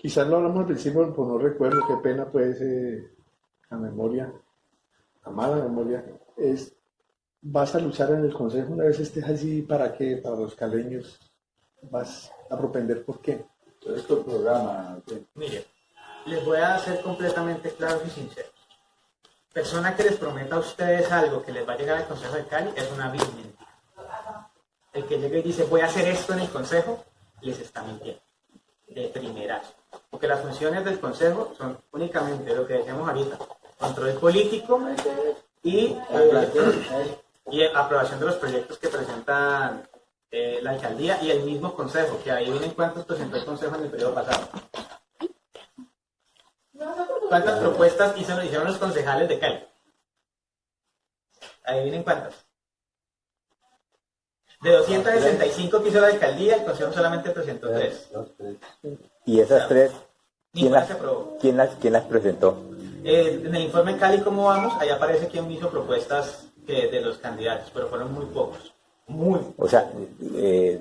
Quizás lo hablamos al principio, pues no recuerdo, qué pena pues la memoria, la mala memoria, es, vas a luchar en el consejo una vez estés allí, ¿para qué? Para los caleños, vas a propender por qué. Entonces, tu programa, ¿qué? Mire, les voy a ser completamente claros y sinceros. Persona que les prometa a ustedes algo que les va a llegar al Consejo de Cali es una vil mentira. El que llega y dice voy a hacer esto en el Consejo, les está mintiendo. De primeras. Porque las funciones del Consejo son únicamente lo que decíamos ahorita, control político y aprobación de los proyectos que presentan la alcaldía y el mismo Consejo, que ahí vienen cuántos presentó el Consejo en el periodo pasado. ¿Cuántas propuestas hicieron los concejales de Cali? Ahí vienen cuántas. De 265 que hizo la alcaldía, el Consejo solamente presentó 3. Y esas tres, Ninguna se aprobó. quién las presentó? En el informe Cali, ¿cómo vamos? Ahí aparece quién hizo propuestas de los candidatos, pero fueron muy pocos. Muy pocos. O sea,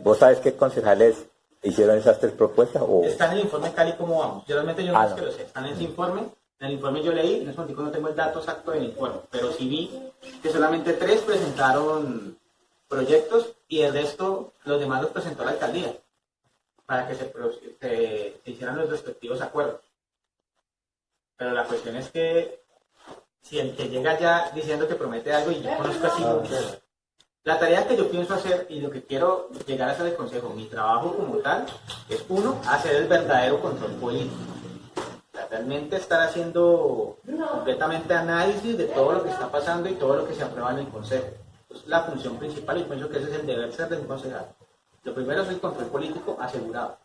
¿vos sabes qué concejales hicieron esas tres propuestas? O... Está en el informe Cali, ¿cómo vamos? Realmente yo no es no. que lo sé. Está en ese informe. En el informe yo leí, en ese momento no tengo el dato exacto del informe, pero sí vi que solamente 3 presentaron proyectos y el resto, los demás los presentó la alcaldía para que se hicieran los respectivos acuerdos. Pero la cuestión es que si el que llega ya diciendo que promete algo y yo conozco así mucho, la tarea que yo pienso hacer y lo que quiero llegar a hacer el consejo, mi trabajo como tal, es uno, hacer el verdadero control político. O sea, realmente estar haciendo completamente análisis de todo lo que está pasando y todo lo que se aprueba en el consejo. Es la función principal y pienso que ese es el deber ser de un concejal. Lo primero es el control político asegurado.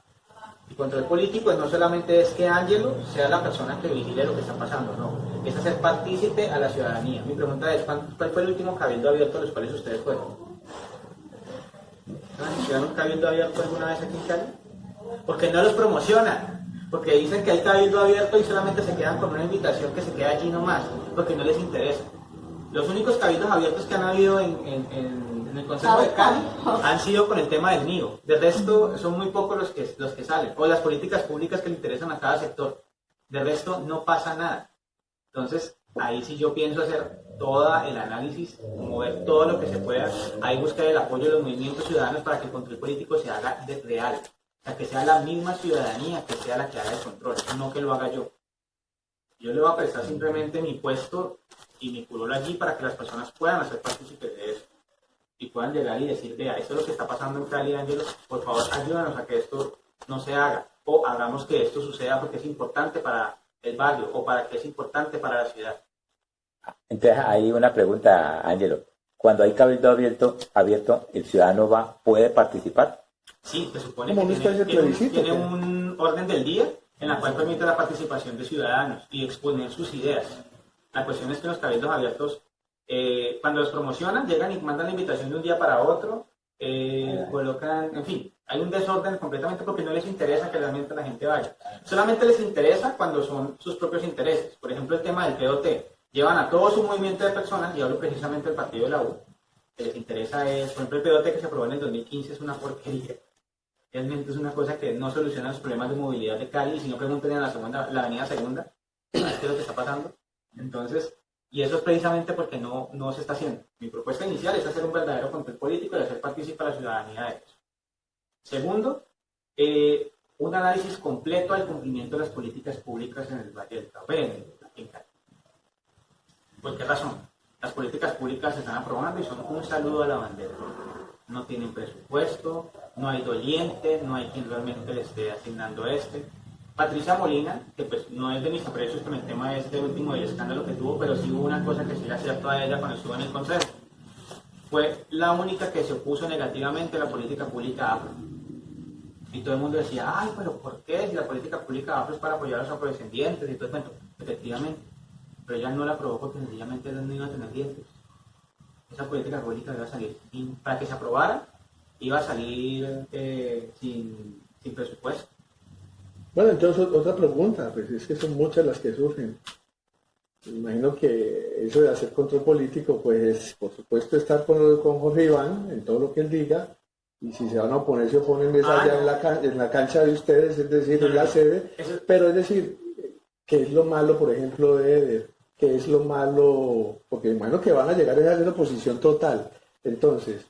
El control político no solamente es que Ángelo sea la persona que vigile lo que está pasando, no. Es hacer partícipe a la ciudadanía. Mi pregunta es, ¿cuál fue el último cabildo abierto a los cuales ustedes fueron? ¿Hicieron un cabildo abierto alguna vez aquí en Cali? Porque no los promocionan. Porque dicen que hay cabildo abierto y solamente se quedan con una invitación que se queda allí nomás. Porque no les interesa. Los únicos cabildos abiertos que han habido en el Consejo de Cali han sido con el tema del MIO. De resto, son muy pocos los que salen. O las políticas públicas que le interesan a cada sector. De resto, no pasa nada. Entonces, ahí sí yo pienso hacer todo el análisis, mover todo lo que se pueda. Ahí buscar el apoyo de los movimientos ciudadanos para que el control político se haga real. O sea, que sea la misma ciudadanía que sea la que haga el control, no que lo haga yo. Yo le voy a prestar simplemente mi puesto y mi culo allí para que las personas puedan hacer partícipes de eso y puedan llegar y decir, vea, esto es lo que está pasando en Cali, Ángelo, por favor ayúdanos a que esto no se haga o hagamos que esto suceda porque es importante para el barrio o para que es importante para la ciudad. Entonces hay una pregunta, Ángelo. Cuando hay cabildo abierto, ¿el ciudadano puede participar? Sí, se supone ¿Como que una especie de plebiscito? tiene un orden del día en la cual permite la participación de ciudadanos y exponer sus ideas. La cuestión es que los cabildos abiertos, cuando los promocionan, llegan y mandan la invitación de un día para otro, colocan, en fin, hay un desorden completamente porque no les interesa que realmente la gente vaya. Solamente les interesa cuando son sus propios intereses. Por ejemplo, el tema del POT. Llevan a todo su movimiento de personas, y hablo precisamente del partido de la U, que les interesa es, por ejemplo, el POT que se aprobó en el 2015 es una porquería. Realmente es una cosa que no soluciona los problemas de movilidad de Cali, si no pregunten en la avenida Segunda, qué es lo que está pasando. Entonces, y eso es precisamente porque no se está haciendo. Mi propuesta inicial es hacer un verdadero control político y hacer partícipe a la ciudadanía de eso. Segundo, un análisis completo al cumplimiento de las políticas públicas en el Valle del Cauca, en Cali. ¿Por qué razón? Las políticas públicas se están aprobando y son un saludo a la bandera. No tienen presupuesto, no hay doliente, no hay quien realmente le esté asignando Patricia Molina, que pues no es de mis aprecios con el tema de este último del escándalo que tuvo, pero sí hubo una cosa que sí le acierto a ella cuando estuvo en el consejo. Fue la única que se opuso negativamente a la política pública afro. Y todo el mundo decía, ay, pero ¿por qué? Si la política pública afro es para apoyar a los afrodescendientes y todo el cuento. Efectivamente, pero ella no la aprobó porque sencillamente no iba a tener dientes. Esa política pública iba a salir, para que se aprobara, iba a salir sin presupuesto. Bueno, entonces otra pregunta, pues es que son muchas las que surgen. Me imagino que eso de hacer control político, pues por supuesto estar con Jorge Iván en todo lo que él diga, Y si se van a oponer, se oponen es allá en la cancha de ustedes, es decir, en la sede. Pero es decir, ¿qué es lo malo, por ejemplo, de Eder? ¿Qué es lo malo? Porque imagino que van a llegar a hacer oposición total. Entonces,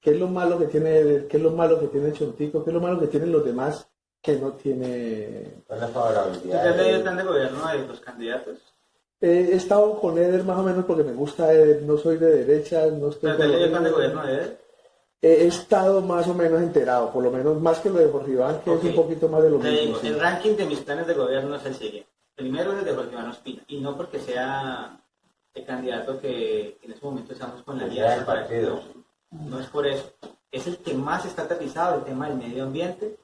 ¿qué es lo malo que tiene Eder? ¿Qué es lo malo que tiene Chontico? ¿Qué es lo malo que tienen los demás que no tiene? ¿Cuál es la ¿Tú favorabilidad? ya has leído el plan de gobierno de los candidatos? He estado con Eder más o menos porque me gusta Eder, no soy de derecha, no estoy ¿Pero te has leído el plan de gobierno de él? He estado más o menos enterado, por lo menos más que lo de Jorge Iván, que Ok. es un poquito más de lo Te mismo. digo, Sí. el ranking de mis planes de gobierno es el siguiente. Primero es el de Jorge Iván Ospina, y no porque sea el candidato que en este momento estamos con la Que sea alianza el para partido. no es por eso. Es el que más está aterrizado el tema del medio ambiente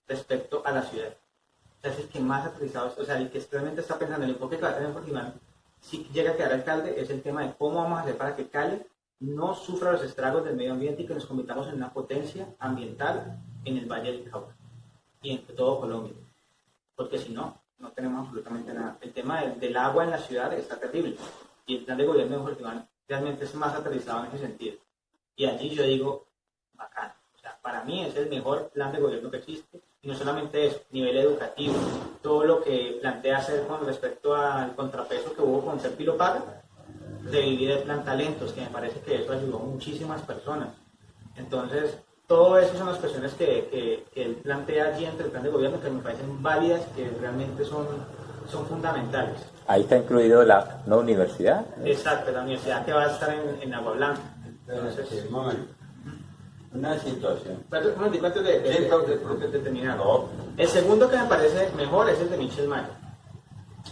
respecto a la ciudad. O sea, es el que más aterrizado, o sea, el que realmente está pensando en el enfoque que va a tener Jorge Iván, si llega a quedar alcalde, es el tema de cómo vamos a hacer para que Cali no sufra los estragos del medio ambiente y que nos convirtamos en una potencia ambiental en el Valle del Cauca y en todo Colombia. Porque si no, no tenemos absolutamente nada. El tema del agua en la ciudad está terrible y el plan de gobierno de Jorge Iván realmente es más aterrizado en ese sentido. Y allí yo digo, bacán. O sea, para mí es el mejor plan de gobierno que existe. Y no solamente eso, nivel educativo, todo lo que plantea hacer con respecto al contrapeso que hubo con Serpilo Paga, revivir el plan Talentos, que me parece que eso ayudó a muchísimas personas. Entonces, todo eso son las cuestiones que él plantea allí entre el plan de gobierno que me parecen válidas y que realmente son fundamentales. Ahí está incluido la no universidad. Exacto, la universidad que va a estar en Agua Blanca. Entonces, un momento. Una situación. Un momentico antes de terminar. No. El segundo que me parece mejor es el de Michel Maya.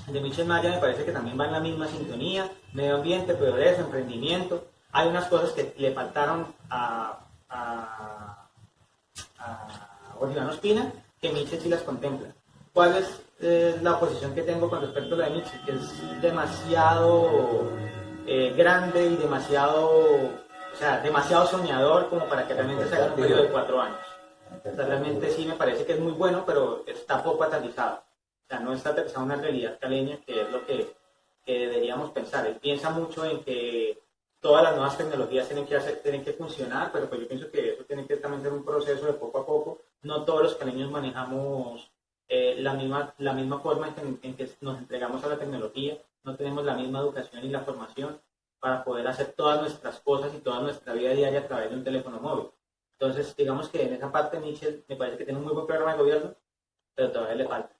El de Michel Maya me parece que también va en la misma sintonía, medio ambiente, progreso, emprendimiento. Hay unas cosas que le faltaron a Jorge Iván Ospina, que Michel sí las contempla. ¿Cuál es la oposición que tengo con respecto a la de Michel? Que es demasiado grande y demasiado soñador como para que realmente se haga en un periodo de 4 años. O sea, realmente sí me parece que es muy bueno, pero está poco aterrizado. O sea, no está aterrizado en una realidad caleña, que es lo que deberíamos pensar. Él piensa mucho en que todas las nuevas tecnologías tienen que funcionar, pero pues yo pienso que eso tiene que también ser un proceso de poco a poco. No todos los caleños manejamos la misma forma en que nos entregamos a la tecnología, no tenemos la misma educación y la formación para poder hacer todas nuestras cosas y toda nuestra vida diaria a través de un teléfono móvil. Entonces, digamos que en esa parte Michel me parece que tiene un muy buen programa de gobierno, pero todavía le falta.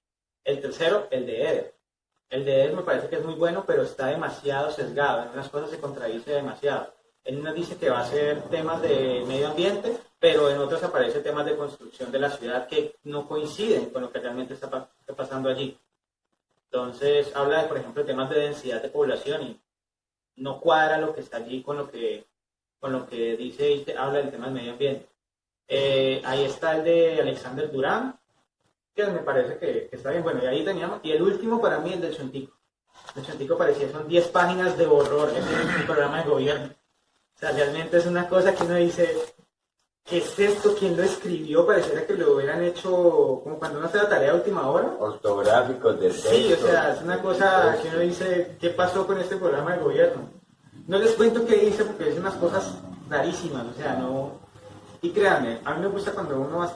El tercero, el de Eder. El de Eder me parece que es muy bueno, pero está demasiado sesgado. En unas cosas se contradice demasiado. En unas dice que va a ser temas de medio ambiente, pero en otras aparece temas de construcción de la ciudad que no coinciden con lo que realmente está pasando allí. Entonces, habla de, por ejemplo, temas de densidad de población y no cuadra lo que está allí con lo que dice y habla del tema del medio ambiente. Ahí está el de Alexander Durán, que me parece que está bien. Bueno, y ahí teníamos, y el último para mí, el del Chontico. El Chontico parecía, son 10 páginas de horror, ese es un programa de gobierno. O sea, realmente es una cosa que uno dice, ¿qué es esto? ¿Quién lo escribió? Pareciera que lo hubieran hecho como cuando uno hace la tarea a última hora. Ortográficos del texto. Sí, o sea, es una cosa que uno dice, ¿qué pasó con este programa de gobierno? No les cuento qué hice porque dicen unas cosas rarísimas, o sea, no... Y créanme, a mí me gusta cuando uno vas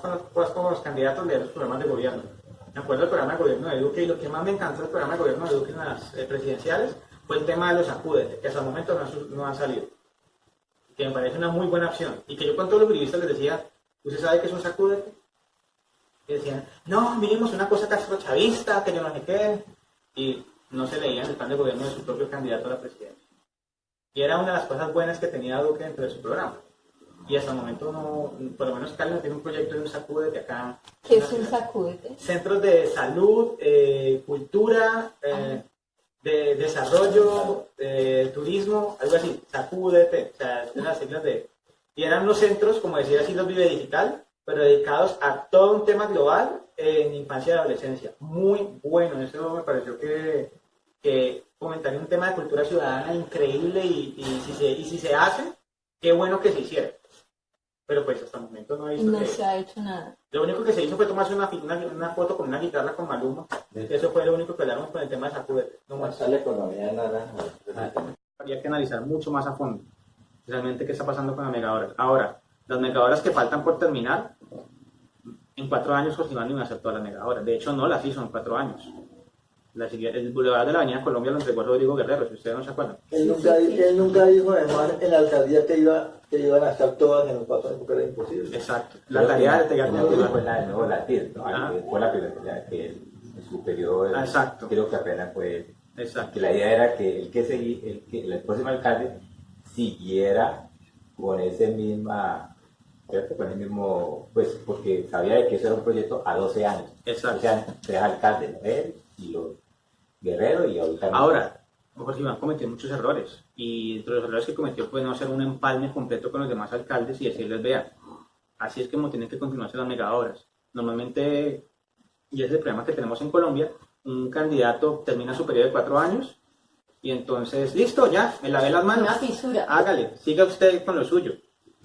con los candidatos leer los programas de gobierno. Me acuerdo del programa de gobierno de Duque y lo que más me encantó del programa de gobierno de Duque en las presidenciales fue el tema de los sacúdete, que hasta el momento no han salido. Que me parece una muy buena opción. Y que yo con todos los periodistas les decía, ¿usted sabe qué es un sacúdete? Y decían, no, miremos una cosa castrochavista, que yo no sé qué. Y no se leían el plan de gobierno de su propio candidato a la presidencia. Y era una de las cosas buenas que tenía Duque dentro de su programa. Y hasta el momento no, por lo menos Cali no tiene un proyecto de un sacúdete acá. ¿Qué es un sacúdete? Centros de salud, cultura, de desarrollo, de turismo, algo así, sacúdete, o sea, es las siglas de... Y eran unos centros, como decía así, los Vive Digital, pero dedicados a todo un tema global en infancia y adolescencia. Muy bueno, eso me pareció que comentaría un tema de cultura ciudadana increíble y si se hace, qué bueno que se hiciera. Pero pues hasta el momento no he visto No se ha hecho nada. Lo único que se hizo fue tomarse una foto con una guitarra con Maluma. Eso fue lo único que hablaron con el tema de sacúdete. No más. Está la economía naranja. Habría que analizar mucho más a fondo realmente qué está pasando con la mega obra. Ahora, Las megahoras que faltan por terminar, en 4 años José Iván no iba a hacer todas las megahoras. De hecho, no las hizo en 4 años. El Boulevard de la Avenida Colombia lo entregó Rodrigo Guerrero, si ustedes no se acuerdan. Él nunca dijo, además, en la alcaldía que iban a estar todas en los 4 años, porque era imposible. Exacto. La tarea de entregar no fue la de nuevo latir, ¿no? Fue la primera que en su periodo, exacto. Creo que apenas fue. Exacto. Que la idea era que el próximo alcalde siguiera con ese misma, ¿cierto? Con el mismo, pues, porque sabía de que eso era un proyecto a 12 años. Exacto. O sea, 3 alcaldes, él y los Guerrero y ahorita. Ahora, Jorge Iván cometió muchos errores, y entre los errores que cometió fue no hacer un empalme completo con los demás alcaldes y decirles, vean, así es como tienen que continuarse las megaobras. Normalmente, y ese es el problema que tenemos en Colombia, un candidato termina su periodo de 4 años y entonces, listo, ya, me lavé las manos. Una fisura. Hágale, siga usted con lo suyo.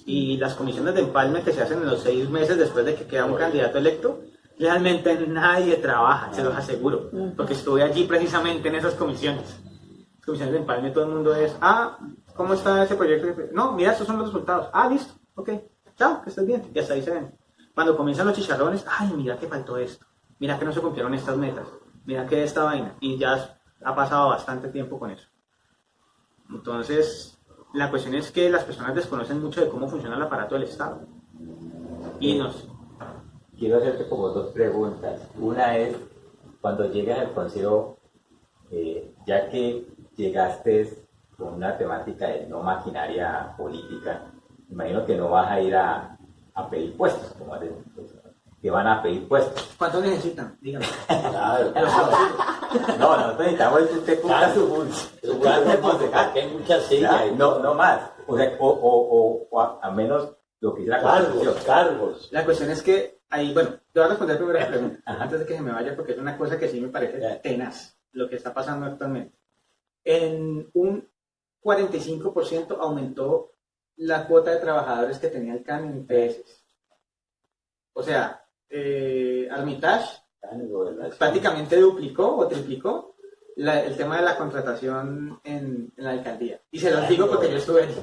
Y las comisiones de empalme que se hacen en los 6 meses después de que queda un candidato electo, realmente nadie trabaja, se los aseguro, porque estuve allí precisamente en esas comisiones. Las comisiones de empalme, todo el mundo es, ¿cómo está ese proyecto? No, mira, estos son los resultados. Listo, ok, chao, que estés bien, y hasta ahí se ven. Cuando comienzan los chicharrones, mira que faltó esto, mira que no se cumplieron estas metas, mira que esta vaina, y ya ha pasado bastante tiempo con eso. Entonces, la cuestión es que las personas desconocen mucho de cómo funciona el aparato del Estado. Y Quiero hacerte como 2 preguntas. Una es, cuando llegas al consejo, ya que llegaste con una temática de no maquinaria política, me imagino que no vas a ir a pedir puestos, como hacen, que van a pedir puestos. ¿Cuánto necesitan? Díganme. Claro, No, nosotros necesitamos que usted cumpla su claro, que hay muchas sillas. No más. O sea, o a menos lo que hiciera Cargos. La cuestión es que ahí, bueno, te voy a responder primero la pregunta, antes de que se me vaya, porque es una cosa que sí me parece tenaz, lo que está pasando actualmente. En un 45% aumentó la cuota de trabajadores que tenía el CAN en IPS. O sea, Armitage prácticamente duplicó o triplicó el tema de la contratación en la alcaldía. Y se los digo porque yo estuve allí.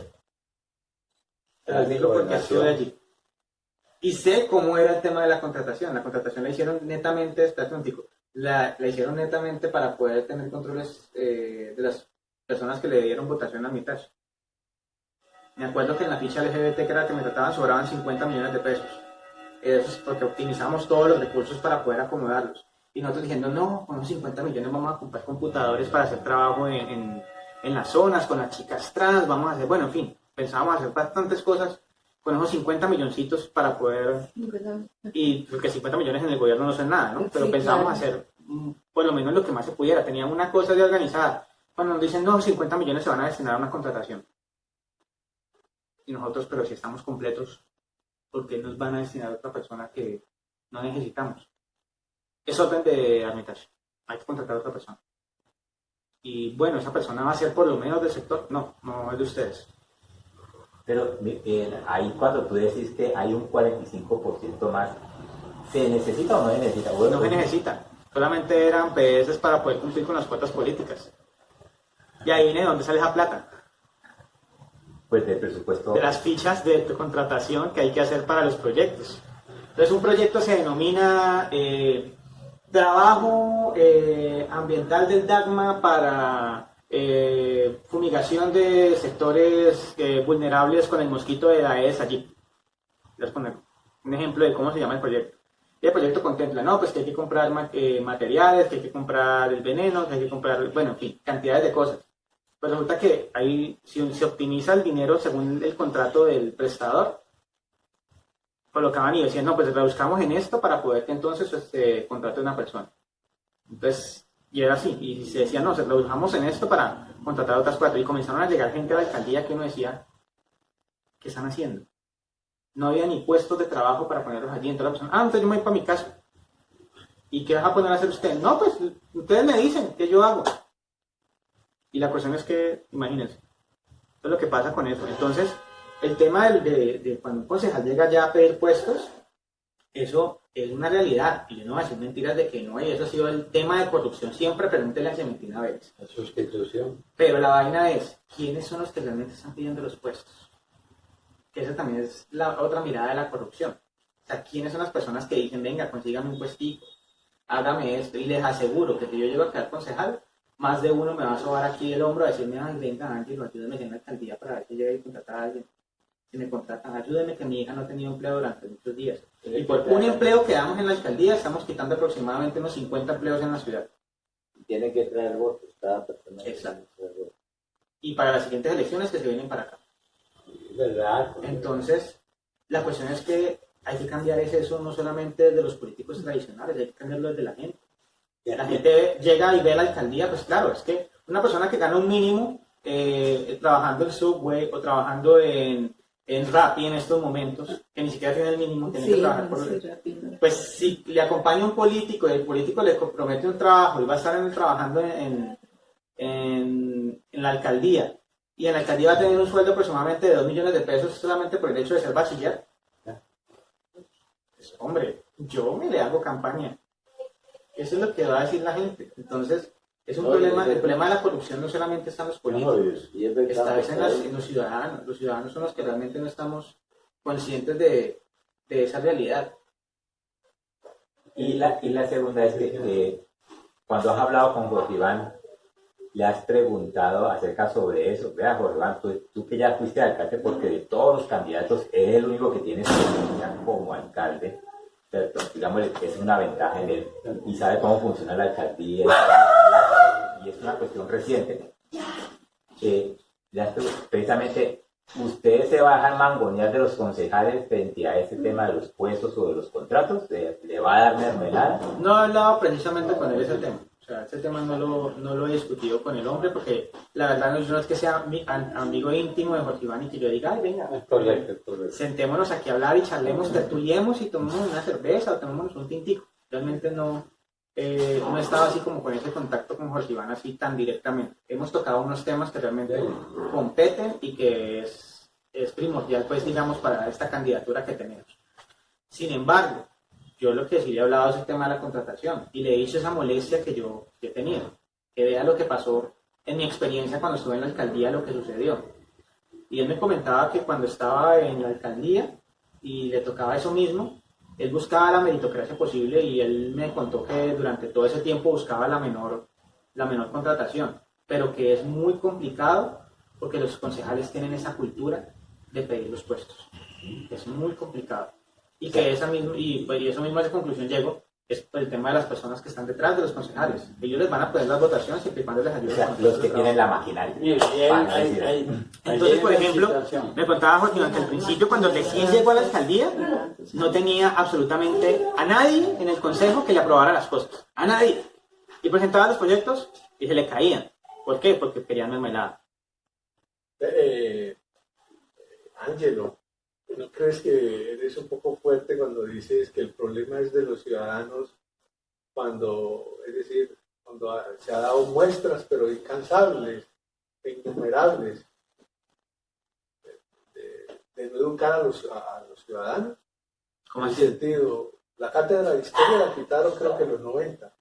Se los digo porque estuve allí. Y sé cómo era el tema de la contratación. La contratación la hicieron netamente, la hicieron netamente para poder tener controles de las personas que le dieron votación a Armitage. Me acuerdo que en la ficha LGBT, que era la que me trataban, sobraban 50 millones de pesos. Eso es porque optimizamos todos los recursos para poder acomodarlos. Y nosotros diciendo, no, con los 50 millones vamos a comprar computadores para hacer trabajo en las zonas, con las chicas trans, vamos a hacer, bueno, en fin, pensábamos hacer bastantes cosas con esos 50 milloncitos para poder, y porque 50 millones en el gobierno no son nada, ¿no? Pero Sí, pensábamos claro. hacer por lo menos lo que más se pudiera. Teníamos una cosa de organizar. Cuando nos dicen, no, 50 millones se van a destinar a una contratación. Y nosotros, pero si estamos completos, ¿por qué nos van a destinar a otra persona que no necesitamos? Es orden de Armitage. Hay que contratar a otra persona. Y bueno, esa persona va a ser por lo menos del sector. No es de ustedes. Pero ahí cuando tú decís que hay un 45% más, ¿se necesita o no se necesita? No se necesita. Solamente eran PS para poder cumplir con las cuotas políticas. Y ahí viene de dónde sale esa plata. Pues del presupuesto. De las fichas de contratación que hay que hacer para los proyectos. Entonces un proyecto se denomina trabajo ambiental del DAGMA para fumigación de sectores vulnerables con el mosquito de Aedes aegypti. Voy a poner un ejemplo de cómo se llama el proyecto. Y el proyecto contempla, pues que hay que comprar materiales, que hay que comprar el veneno, que hay que comprar, bueno, en fin, cantidades de cosas. Pues resulta que ahí, si se optimiza el dinero según el contrato del prestador, colocaban y decían, pues rebuscamos en esto para poder que entonces contrate una persona. Entonces, y era así, y se decía, se rebuscamos en esto para contratar a otras 4, y comenzaron a llegar gente a la alcaldía que uno decía, ¿qué están haciendo? No había ni puestos de trabajo para ponerlos allí. Entonces la persona, entonces yo me voy para mi casa. ¿Y qué vas a poner a hacer usted? No, pues ustedes me dicen qué yo hago. Y la cuestión es que, imagínense, eso es lo que pasa con eso. Entonces, el tema de cuando un concejal llega ya a pedir puestos, eso es una realidad. Y yo no voy a decir mentiras de que no, y eso ha sido el tema de corrupción. Siempre pregúntele a Clementina Vélez. La sustitución. Pero la vaina es, ¿quiénes son los que realmente están pidiendo los puestos? que esa también es la otra mirada de la corrupción. O sea, ¿quiénes son las personas que dicen, venga, consígame un puestico, hágame esto? Y les aseguro que si yo llego a quedar concejal, más de uno me va a sobar aquí el hombro a decirme, ay, venga, Ángel, ayúdeme en la alcaldía para ver si llega y contratar a alguien. Si me contratan, ayúdeme que mi hija no ha tenido empleo durante muchos días. Y por un empleo que damos en la alcaldía, estamos quitando aproximadamente unos 50 empleos en la ciudad. Tiene que traer votos, cada persona. Exacto. Y para las siguientes elecciones que se vienen para acá. ¿Verdad? Entonces, la cuestión es que hay que cambiar eso no solamente desde los políticos tradicionales, hay que cambiarlo desde la gente. La gente llega y ve la alcaldía, pues claro, es que una persona que gana un mínimo trabajando en Subway o trabajando en Rappi en estos momentos, que ni siquiera tiene el mínimo, tiene que trabajar por pues si le acompaña un político y el político le compromete un trabajo y va a estar trabajando en la alcaldía, y en la alcaldía va a tener un sueldo aproximadamente de 2 millones de pesos solamente por el hecho de ser bachiller, pues, hombre, yo me le hago campaña. Eso es lo que va a decir la gente. Entonces, es un problema. El problema de la corrupción no solamente está en los políticos, está en los ciudadanos. Los ciudadanos son los que realmente no estamos conscientes de esa realidad. Y la segunda es que cuando has hablado con Jorge Iván, le has preguntado acerca sobre eso. Vea, Jorge Iván, tú que ya fuiste alcalde, porque de todos los candidatos es el único que tiene experiencia como alcalde, ¿cierto? Digamos, es una ventaja en él y sabe cómo funciona la alcaldía y es una cuestión reciente. Precisamente, ¿ustedes se van a dejar mangonear de los concejales frente a este tema de los puestos o de los contratos? ¿Le va a dar mermelada? No he hablado precisamente con él ese tema. O sea, ese tema no lo he discutido con el hombre porque la verdad no es que sea amigo íntimo de Jorge Iván y que yo diga, ay, venga, Correcto. sentémonos aquí a hablar y charlemos, tertuliemos y tomemos una cerveza o tomémonos un tintico. Realmente no he estado así como con ese contacto con Jorge Iván así tan directamente. Hemos tocado unos temas que realmente competen y que es primordial, pues digamos, para esta candidatura que tenemos. Sin embargo, yo lo que sí le he hablado es el tema de la contratación y le he dicho esa molestia que yo he tenido, que vea lo que pasó en mi experiencia cuando estuve en la alcaldía, lo que sucedió. Y él me comentaba que cuando estaba en la alcaldía y le tocaba eso mismo, él buscaba la meritocracia posible y él me contó que durante todo ese tiempo buscaba la menor contratación, pero que es muy complicado porque los concejales tienen esa cultura de pedir los puestos. Es muy complicado. Y que eso mismo a esa conclusión llego, es por el tema de las personas que están detrás de los concejales. Ellos les van a poner las votaciones siempre y cuando les ayuden. O sea, los que tienen la maquinaria. Entonces, por ejemplo, me contaba Jorge que al principio, cuando recién llegó a la alcaldía, no tenía absolutamente a nadie en el consejo que le aprobara las cosas. A nadie. Y presentaba los proyectos y se le caían. ¿Por qué? Porque querían mermelada. Ángelo, ¿no crees que eres un poco fuerte cuando dices que el problema es de los ciudadanos es decir, cuando se ha dado muestras, pero incansables, e innumerables, de no educar a los ciudadanos? ¿Cómo En así? ese sentido, la cátedra de historia la quitaron creo que en los 90.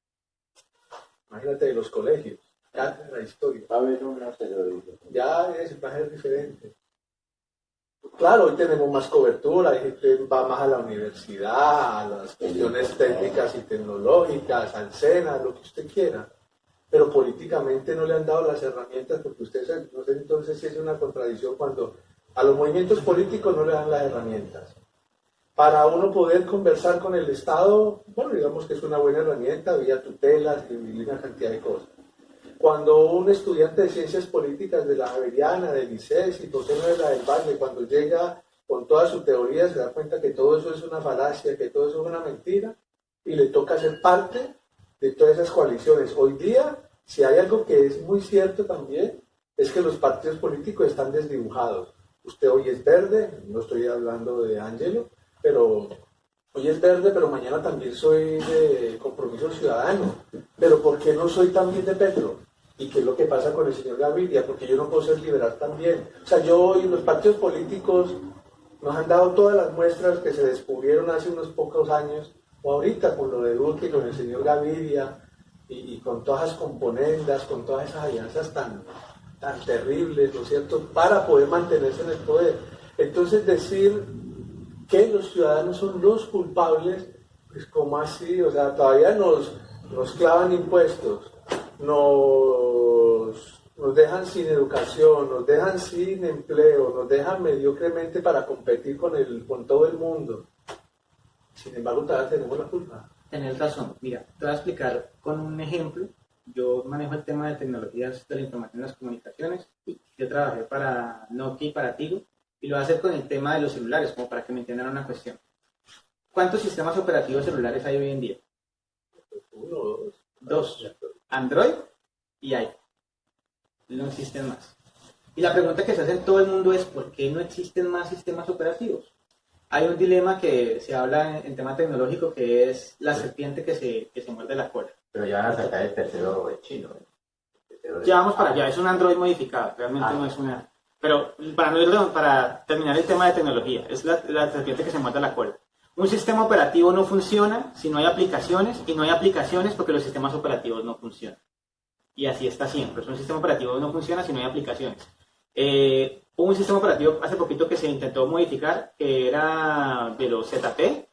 Imagínate, de los colegios, cátedra de historia. Va a haber una periodista. Ya va a ser diferente. Claro, hoy tenemos más cobertura, hay gente que va más a la universidad, a las cuestiones técnicas y tecnológicas, al SENA, lo que usted quiera, pero políticamente no le han dado las herramientas, porque usted no sé entonces si es una contradicción cuando a los movimientos políticos no le dan las herramientas. Para uno poder conversar con el Estado, bueno, digamos que es una buena herramienta, vía tutelas y una cantidad de cosas. Cuando un estudiante de ciencias políticas de la Javeriana, del ICES y José Novela del Valle, cuando llega con toda su teoría, se da cuenta que todo eso es una falacia, que todo eso es una mentira, y le toca ser parte de todas esas coaliciones. Hoy día, si hay algo que es muy cierto también, es que los partidos políticos están desdibujados. Usted hoy es verde, no estoy hablando de Ángelo, pero hoy es verde, pero mañana también soy de Compromiso Ciudadano. Pero ¿por qué no soy también de Petro? ¿Y qué es lo que pasa con el señor Gaviria? Porque yo no puedo ser liberal también. O sea, yo y los partidos políticos nos han dado todas las muestras que se descubrieron hace unos pocos años, o ahorita con lo de Duque y con el señor Gaviria, y con todas esas componendas, con todas esas alianzas tan terribles, ¿no es cierto?, para poder mantenerse en el poder. Entonces decir que los ciudadanos son los culpables, pues ¿cómo así? O sea, todavía nos clavan impuestos, nos dejan sin educación, nos dejan sin empleo, nos dejan mediocremente para competir con todo el mundo. Sin embargo, todavía tenemos la culpa. Tenés razón. Mira, te voy a explicar con un ejemplo. Yo manejo el tema de tecnologías de la información y las comunicaciones. Yo trabajé para Nokia y para Tigo, y lo voy a hacer con el tema de los celulares, como para que me entiendan una cuestión. ¿Cuántos sistemas operativos celulares hay hoy en día? Uno o dos. Dos. Android y iPhone. No existen más. Y la pregunta que se hace en todo el mundo es ¿por qué no existen más sistemas operativos? Hay un dilema que se habla en tema tecnológico, que es la serpiente que se muerde la cola. Pero ya van a sacar el tercero chino. Ya vamos para allá, es un Android modificado, realmente no es una... Pero para terminar el tema de tecnología, es la serpiente que se muerde la cola. Un sistema operativo no funciona si no hay aplicaciones, y no hay aplicaciones porque los sistemas operativos no funcionan. Y así está siempre. Un sistema operativo no funciona si no hay aplicaciones. Hubo un sistema operativo hace poquito que se intentó modificar, que era de los ZP,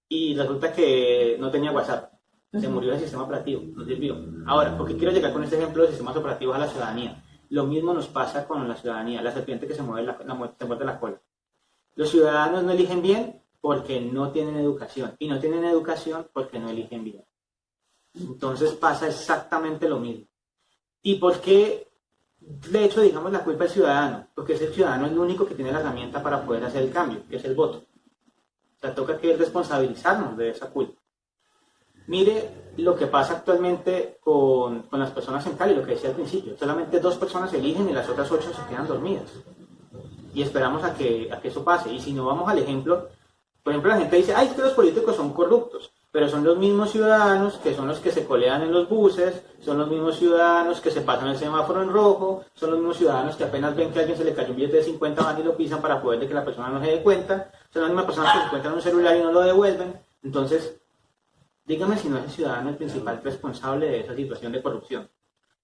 y resulta que no tenía WhatsApp. Se murió el sistema operativo, no sirvió. Ahora, ¿por qué quiero llegar con este ejemplo de sistemas operativos a la ciudadanía? Lo mismo nos pasa con la ciudadanía, la serpiente que se muerde la cola. Los ciudadanos no eligen bien porque no tienen educación, y no tienen educación porque no eligen bien. Entonces pasa exactamente lo mismo. ¿Y por qué? De hecho, digamos, la culpa es ciudadano, porque es el ciudadano el único que tiene la herramienta para poder hacer el cambio, que es el voto. O sea, toca que responsabilizarnos de esa culpa. Mire lo que pasa actualmente con las personas en Cali, lo que decía al principio. Solamente 2 personas eligen y las otras 8 se quedan dormidas. Y esperamos a que eso pase. Y si no vamos al ejemplo, por ejemplo, la gente dice, ay, es que los políticos son corruptos. Pero son los mismos ciudadanos que son los que se colean en los buses, son los mismos ciudadanos que se pasan el semáforo en rojo, son los mismos ciudadanos que apenas ven que a alguien se le cayó un billete de 50 van y lo pisan para poder de que la persona no se dé cuenta, son las mismas personas que se encuentran un celular y no lo devuelven. Entonces, dígame si no es el ciudadano el principal responsable de esa situación de corrupción.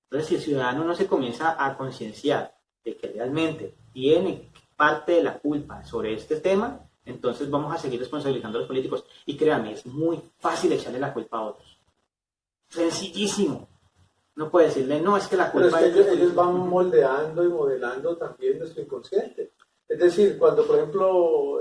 Entonces, si el ciudadano no se comienza a concienciar de que realmente tiene parte de la culpa sobre este tema, entonces vamos a seguir responsabilizando a los políticos. Y créanme, es muy fácil echarle la culpa a otros. Sencillísimo. No puede decirle, no, es que la culpa Pero es que ellos van moldeando y modelando también nuestro inconsciente. Es decir, cuando por ejemplo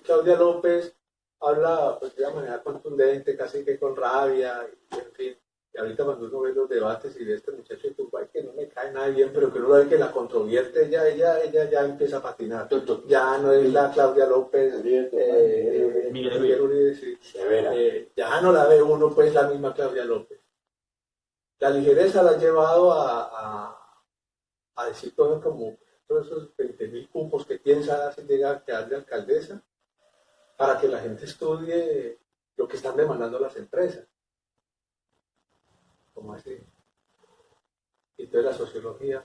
Claudia López habla pues, de una manera contundente, casi que con rabia, y, en fin, y ahorita cuando uno ve los debates y ve a este muchacho de Turbay que no me cae nada bien, pero que uno ve que la controvierte, ella ya empieza a patinar. Ya no es la Claudia López, Miguel Uribe, sí. Ya no la ve uno pues la misma Claudia López. La ligereza la ha llevado a decir todo como todos esos 20.000 cupos que piensa llegar a quedar de alcaldesa para que la gente estudie lo que están demandando las empresas. ¿Cómo así? Y entonces la sociología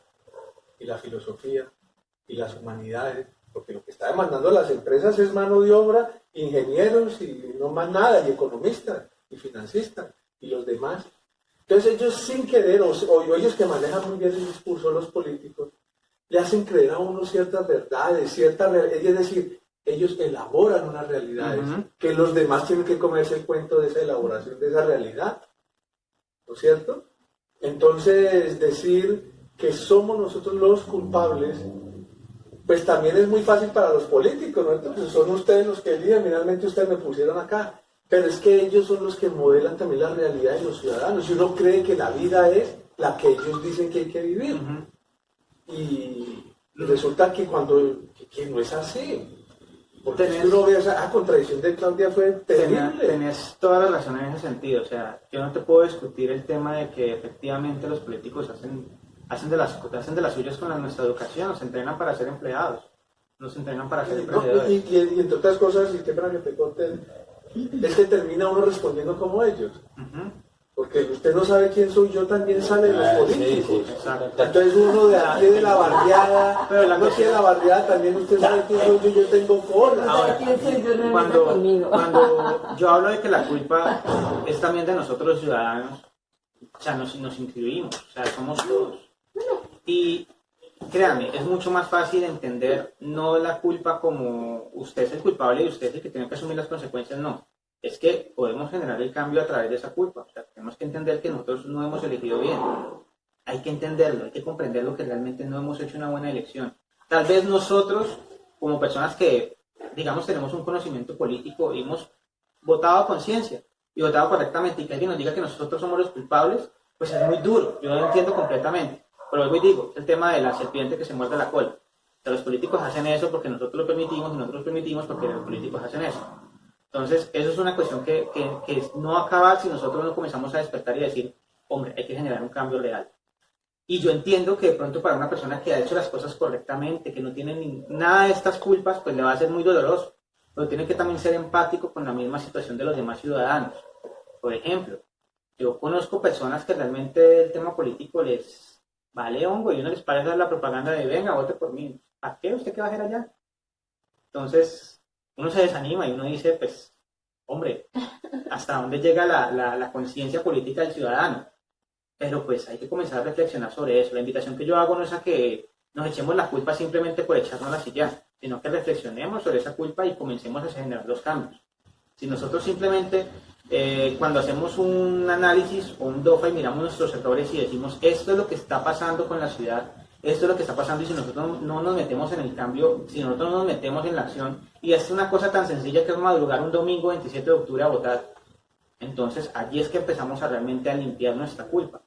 y la filosofía y las humanidades, porque lo que está demandando las empresas es mano de obra, ingenieros y no más nada, y economistas y financistas y los demás. Entonces ellos sin querer, o ellos que manejan muy bien el discurso, los políticos, le hacen creer a uno ciertas verdades, es decir, ellos elaboran unas realidades que los demás tienen que comerse el cuento de esa elaboración de esa realidad, ¿no es cierto? Entonces decir que somos nosotros los culpables, pues también es muy fácil para los políticos, ¿no? Entonces son ustedes los que eligen, finalmente ustedes me pusieron acá. Pero es que ellos son los que modelan también la realidad de los ciudadanos. Y uno cree que la vida es la que ellos dicen que hay que vivir. Y resulta que que no es así. Porque si uno ve esa contradicción de Claudia fue terrible. Tenés toda la razón en ese sentido. O sea, yo no te puedo discutir el tema de que efectivamente los políticos hacen de las suyas con nuestra educación. Nos entrenan para ser empleados. Nos entrenan para ser emprendedores. Y entre otras cosas, y qué pena que te corte, es que termina uno respondiendo como ellos. Porque usted no sabe quién soy yo, también sale de los políticos. Sí, entonces uno de aquí de la barriada, pero la noche de la barriada también usted sabe quién soy yo tengo forma. Ahora, cuando yo hablo de que la culpa es también de nosotros los ciudadanos, o sea, nos incluimos, o sea, somos todos. Y créame, es mucho más fácil entender no la culpa como usted es el culpable y usted es el que tiene que asumir las consecuencias, no. Es que podemos generar el cambio a través de esa culpa. O sea, tenemos que entender que nosotros no hemos elegido bien. Hay que entenderlo, hay que comprender lo que realmente no hemos hecho una buena elección. Tal vez nosotros, como personas que, digamos, tenemos un conocimiento político y hemos votado a conciencia y votado correctamente, y que alguien nos diga que nosotros somos los culpables, pues es muy duro. Yo lo entiendo completamente. Pero luego digo, el tema de la serpiente que se muerde la cola. O sea, los políticos hacen eso porque nosotros lo permitimos y nosotros lo permitimos porque los políticos hacen eso. Entonces, eso es una cuestión que no acaba si nosotros no comenzamos a despertar y a decir, hombre, hay que generar un cambio real. Y yo entiendo que de pronto para una persona que ha hecho las cosas correctamente, que no tiene nada de estas culpas, pues le va a ser muy doloroso. Pero tiene que también ser empático con la misma situación de los demás ciudadanos. Por ejemplo, yo conozco personas que realmente el tema político les vale hongo y uno les parece la propaganda de venga, vote por mí. ¿A qué? ¿Usted qué va a hacer allá? Entonces, uno se desanima y uno dice, pues, hombre, ¿hasta dónde llega la conciencia política del ciudadano? Pero pues hay que comenzar a reflexionar sobre eso. La invitación que yo hago no es a que nos echemos la culpa simplemente por echarnos y ya, sino que reflexionemos sobre esa culpa y comencemos a generar los cambios. Si nosotros simplemente, cuando hacemos un análisis o un DOFA y miramos nuestros errores y decimos, esto es lo que está pasando con la ciudad, esto es lo que está pasando, y si nosotros no nos metemos en el cambio, si nosotros no nos metemos en la acción, y es una cosa tan sencilla que es madrugar un domingo 27 de octubre a votar, entonces allí es que empezamos a realmente a limpiar nuestra culpa.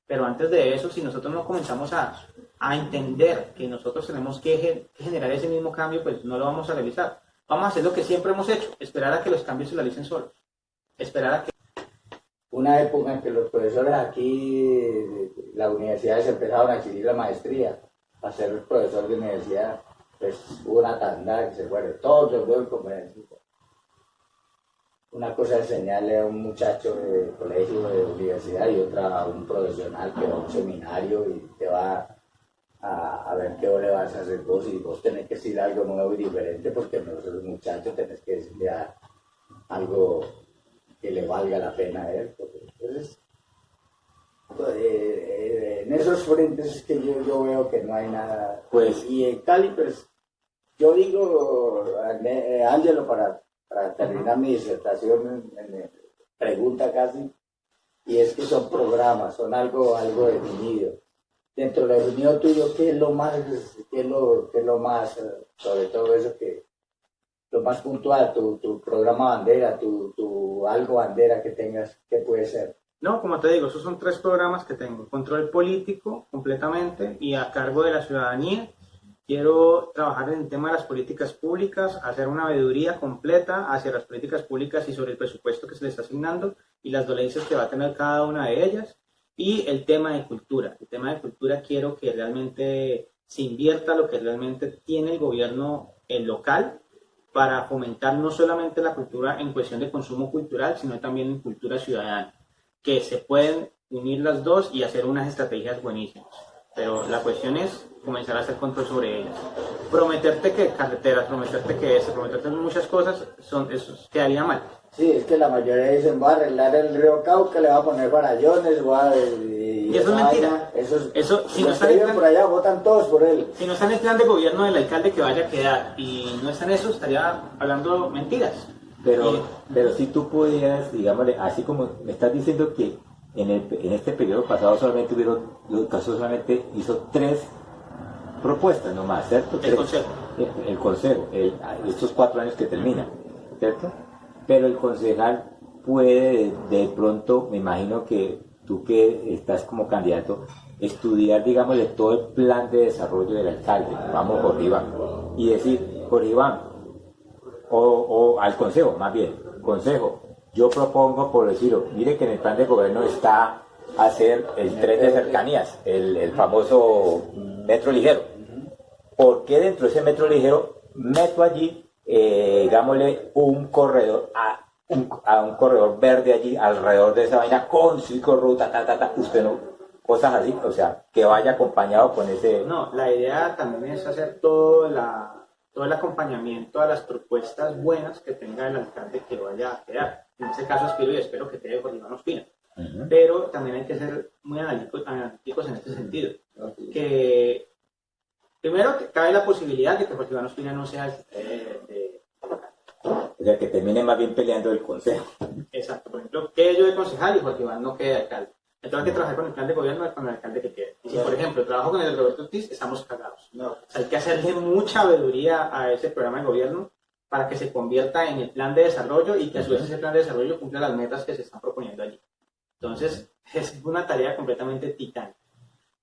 Pero antes de eso, si nosotros no comenzamos a entender que nosotros tenemos que generar ese mismo cambio, pues no lo vamos a realizar. Vamos a hacer lo que siempre hemos hecho, esperar a que los cambios se realicen solos. Esperar a que... Una época en que los profesores aquí, las universidades empezaron a exigir la maestría, a ser profesor de universidad, pues hubo una tanda que se fueron, todos los dos en conferencia. Una cosa es enseñarle a un muchacho de colegio, de universidad, y otra a un profesional que va a un seminario y te va a ver qué le vas a hacer vos, y vos tenés que decir algo nuevo y diferente porque nosotros muchachos tenés que decirle algo que le valga la pena a él. Entonces, en esos frentes es que yo veo que no hay nada. Pues, y en Cali, pues, yo digo, Ángelo, para terminar mi disertación, me pregunta casi, y es que son programas, son algo definido. Dentro del definido tuyo, ¿qué es lo más, sobre todo eso que lo más puntual, tu programa bandera, tu algo bandera que tengas, qué puede ser? No, como te digo, esos son 3 programas que tengo. Control político completamente y a cargo de la ciudadanía. Quiero trabajar en el tema de las políticas públicas, hacer una veeduría completa hacia las políticas públicas y sobre el presupuesto que se le está asignando y las dolencias que va a tener cada una de ellas. Y el tema de cultura. El tema de cultura quiero que realmente se invierta lo que realmente tiene el gobierno local para fomentar no solamente la cultura en cuestión de consumo cultural, sino también en cultura ciudadana. Que se pueden unir las dos y hacer unas estrategias buenísimas. Pero la cuestión es comenzar a hacer control sobre ellas. Prometerte que carreteras, prometerte muchas cosas, eso quedaría mal. Sí, es que la mayoría dicen, va a arreglar el río Cauca, le va a poner farallones, y eso es mentira. Eso, si no los que viven por allá votan todos por él. Si no está en el plan de gobierno del alcalde que vaya a quedar y no está en eso, estaría hablando mentiras. Pero si tú pudieras, digámosle, así como me estás diciendo que en este periodo pasado solamente hizo 3 propuestas nomás, ¿cierto? El consejo. El consejo, estos 4 años que terminan, ¿cierto? Pero el concejal puede de pronto, me imagino que tú que estás como candidato, estudiar, digámosle, todo el plan de desarrollo del alcalde, vamos por Iván, y decir, por Iván, o al consejo, más bien, consejo, yo propongo, por decirlo, mire que en el plan de gobierno está hacer el tren de cercanías, el famoso metro ligero. ¿Por qué dentro de ese metro ligero meto allí, digámosle, un corredor, a un corredor verde allí alrededor de esa vaina con ciclorruta, usted no, cosas así, o sea, que vaya acompañado con ese... No, la idea también es hacer todo el acompañamiento a las propuestas buenas que tenga el alcalde que vaya a quedar. En este caso aspiro y espero que quede Jorge Iván Ospina. Pero también hay que ser muy analíticos en este sentido. Que Primero, que cabe la posibilidad de que Jorge Iván Ospina no sea O sea, que termine más bien peleando el consejo. exacto. Por ejemplo, quede yo de concejal y Jorge Iván no quede de alcalde. Entonces hay que trabajar con el plan de gobierno con el alcalde que quede. Y si, por ejemplo, trabajo con el Roberto Ortiz, estamos cagados. No. O sea, hay que hacerle mucha veeduría a ese programa de gobierno para que se convierta en el plan de desarrollo y que a su vez ese plan de desarrollo cumpla las metas que se están proponiendo allí. Entonces, es una tarea completamente titánica.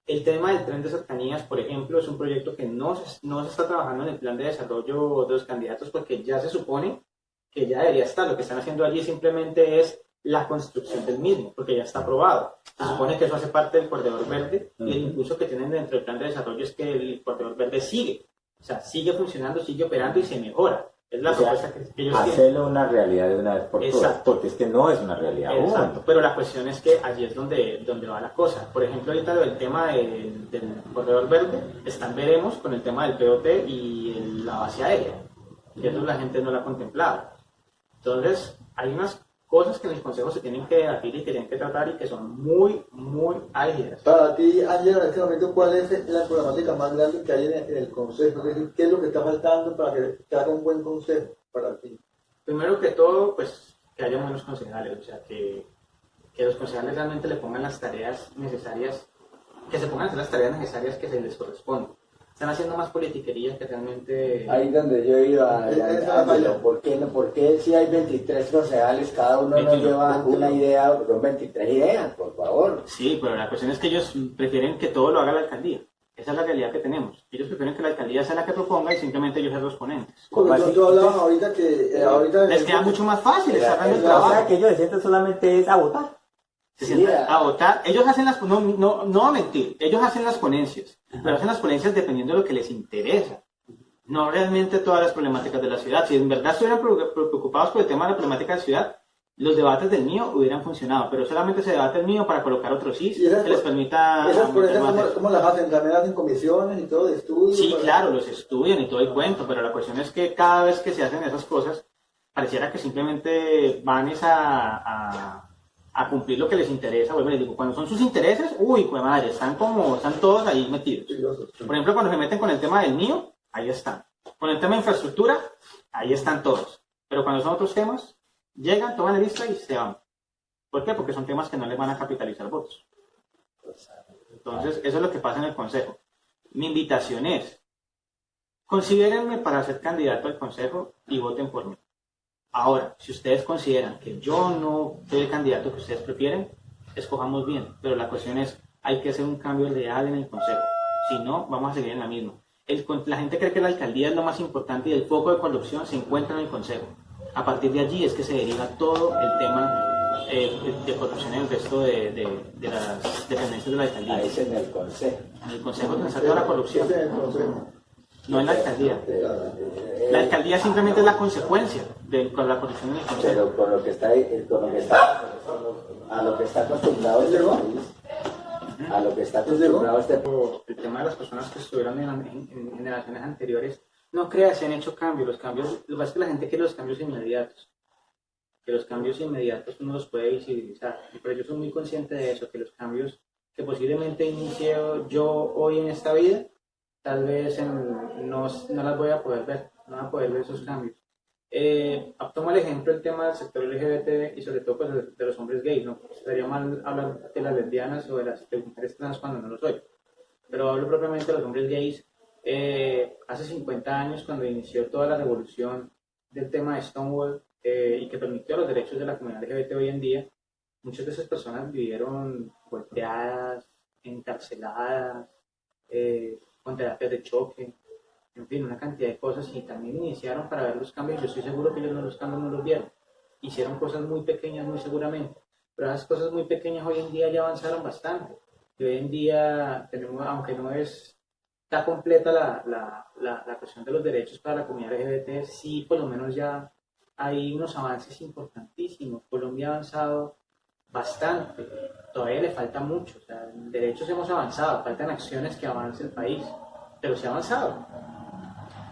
El tema del tren de cercanías, por ejemplo, es un proyecto que no se está trabajando en el plan de desarrollo de los candidatos porque ya se supone que ya debería estar. Lo que están haciendo allí simplemente es la construcción del mismo, porque ya está aprobado. Se supone que eso hace parte del corredor verde y el impulso que tienen dentro del plan de desarrollo es que el corredor verde sigue. O sea, sigue funcionando, sigue operando y se mejora. Es la propuesta que ellos tienen. Hacerlo una realidad de una vez por todas, Exacto. porque es que no es una realidad Exacto, aún. pero la cuestión es que allí es donde va la cosa. Por ejemplo, ahorita el tema del corredor verde, están veremos con el tema del POT y la base aérea, que eso la gente no lo ha contemplado. Entonces, hay unas cosas que en el Consejo se tienen que debatir y que tienen que tratar y que son muy, muy álgidas. Para ti, Ángela, en este momento, ¿cuál es la problemática más grande que hay en el Consejo? Es decir, ¿qué es lo que está faltando para que haga un buen consejo para ti? Primero que todo, pues, que haya buenos concejales, o sea, que los concejales realmente le pongan las tareas necesarias, que se pongan a hacer las tareas necesarias que se les corresponden. Están haciendo más politiquería que realmente... Ahí donde yo iba, Esa falla. ¿por qué no? ¿Por qué si hay 23 concejales, cada uno nos 21, lleva 21. una idea, son 23 ideas, por favor? Sí, pero la cuestión es que ellos prefieren que todo lo haga la alcaldía. Esa es la realidad que tenemos. Ellos prefieren que la alcaldía sea la que proponga y simplemente ellos sean los ponentes. Porque tú hablabas ahorita que... ahorita Les queda mucho más fácil, están dando el O sea, trabajo. que ellos se sienten solamente es a votar. Se Sí, sientan a votar. Ellos hacen las... No voy a mentir. Ellos hacen las ponencias. Pero hacen las ponencias dependiendo de lo que les interesa. No realmente todas las problemáticas de la ciudad. Si en verdad estuvieran preocupados por el tema de la problemática de la ciudad, los debates del mío hubieran funcionado. Pero solamente se debate el mío para colocar otros sí Y esas que les permita... Esas ponencias, aumentar más ¿cómo las hacen? ¿También hacen comisiones y todo de estudio? Sí, para- claro, los estudian y todo el cuento, pero la cuestión es que cada vez que se hacen esas cosas, pareciera que simplemente van a cumplir lo que les interesa. Bueno, les digo, cuando son sus intereses, uy, pues madre, están todos ahí metidos. Por ejemplo, cuando se meten con el tema del mío, ahí están. Con el tema de infraestructura, ahí están todos. Pero cuando son otros temas, llegan, toman la lista y se van. ¿Por qué? Porque son temas que no les van a capitalizar votos. Entonces, eso es lo que pasa en el Consejo. Mi invitación es, considérenme para ser candidato al Consejo y voten por mí. Ahora, si ustedes consideran que yo no soy el candidato que ustedes prefieren, escojamos bien. Pero la cuestión es, hay que hacer un cambio real en el Consejo. Si no, vamos a seguir en la misma. La gente cree que la alcaldía es lo más importante y el foco de corrupción se encuentra en el Consejo. A partir de allí es que se deriva todo el tema de corrupción en el resto de las dependencias de la alcaldía. Ahí es en el consejo. En el Consejo se toda la corrupción, Ese es el consejo. no en la alcaldía. La alcaldía simplemente es la consecuencia de la corrupción en el Consejo. Pero con lo que está, a lo que está acostumbrado este país, a lo que está acostumbrado este El tema de las personas que estuvieron en generaciones anteriores, no crea, se han hecho cambios. Los cambios, lo que pasa es que la gente quiere los cambios inmediatos. Que los cambios inmediatos uno los puede visibilizar. Pero yo soy muy consciente de eso, que los cambios que posiblemente inicie yo hoy en esta vida, tal vez no las voy a poder ver, no voy a poder ver esos cambios. Tomo el ejemplo el tema del sector LGBT y sobre todo pues, de los hombres gays, ¿no? Sería mal hablar de las lesbianas o de las mujeres trans cuando no lo soy, pero hablo propiamente de los hombres gays. Hace 50 años, cuando inició toda la revolución del tema de Stonewall y que permitió los derechos de la comunidad LGBT hoy en día, muchas de esas personas vivieron golpeadas, encarceladas, con terapias de choque, en fin, una cantidad de cosas, y también iniciaron para ver los cambios. Yo estoy seguro que ellos los cambios no los vieron. Hicieron cosas muy pequeñas, muy seguramente, pero esas cosas muy pequeñas hoy en día ya avanzaron bastante. Y hoy en día tenemos, aunque no está completa la cuestión de los derechos para la comunidad LGBT, sí, por lo menos ya hay unos avances importantísimos. Colombia ha avanzado bastante, todavía le falta mucho. O sea, en derechos hemos avanzado, faltan acciones que avance el país, pero se ha avanzado.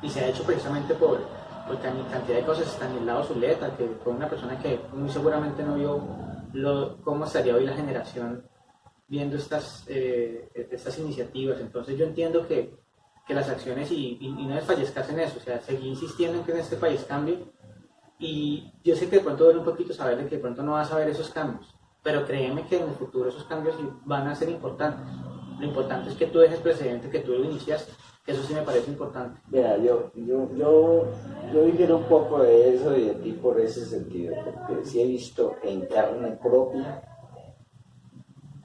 Y se ha hecho precisamente por cantidad de cosas. Estanislao Zuleta, que fue una persona que muy seguramente no vio cómo estaría hoy la generación viendo estas iniciativas. Entonces yo entiendo que que las acciones y no desfallezcas en eso, o sea, seguir insistiendo en que en este país cambie. Y yo sé que de pronto duele un poquito saber de que de pronto no vas a ver esos cambios, pero créeme que en el futuro esos cambios sí van a ser importantes. Lo importante es que tú dejes precedente, que tú lo iniciaste, que eso sí me parece importante. Mira, yo difiero un poco de eso y de ti por ese sentido, porque sí he visto en carne propia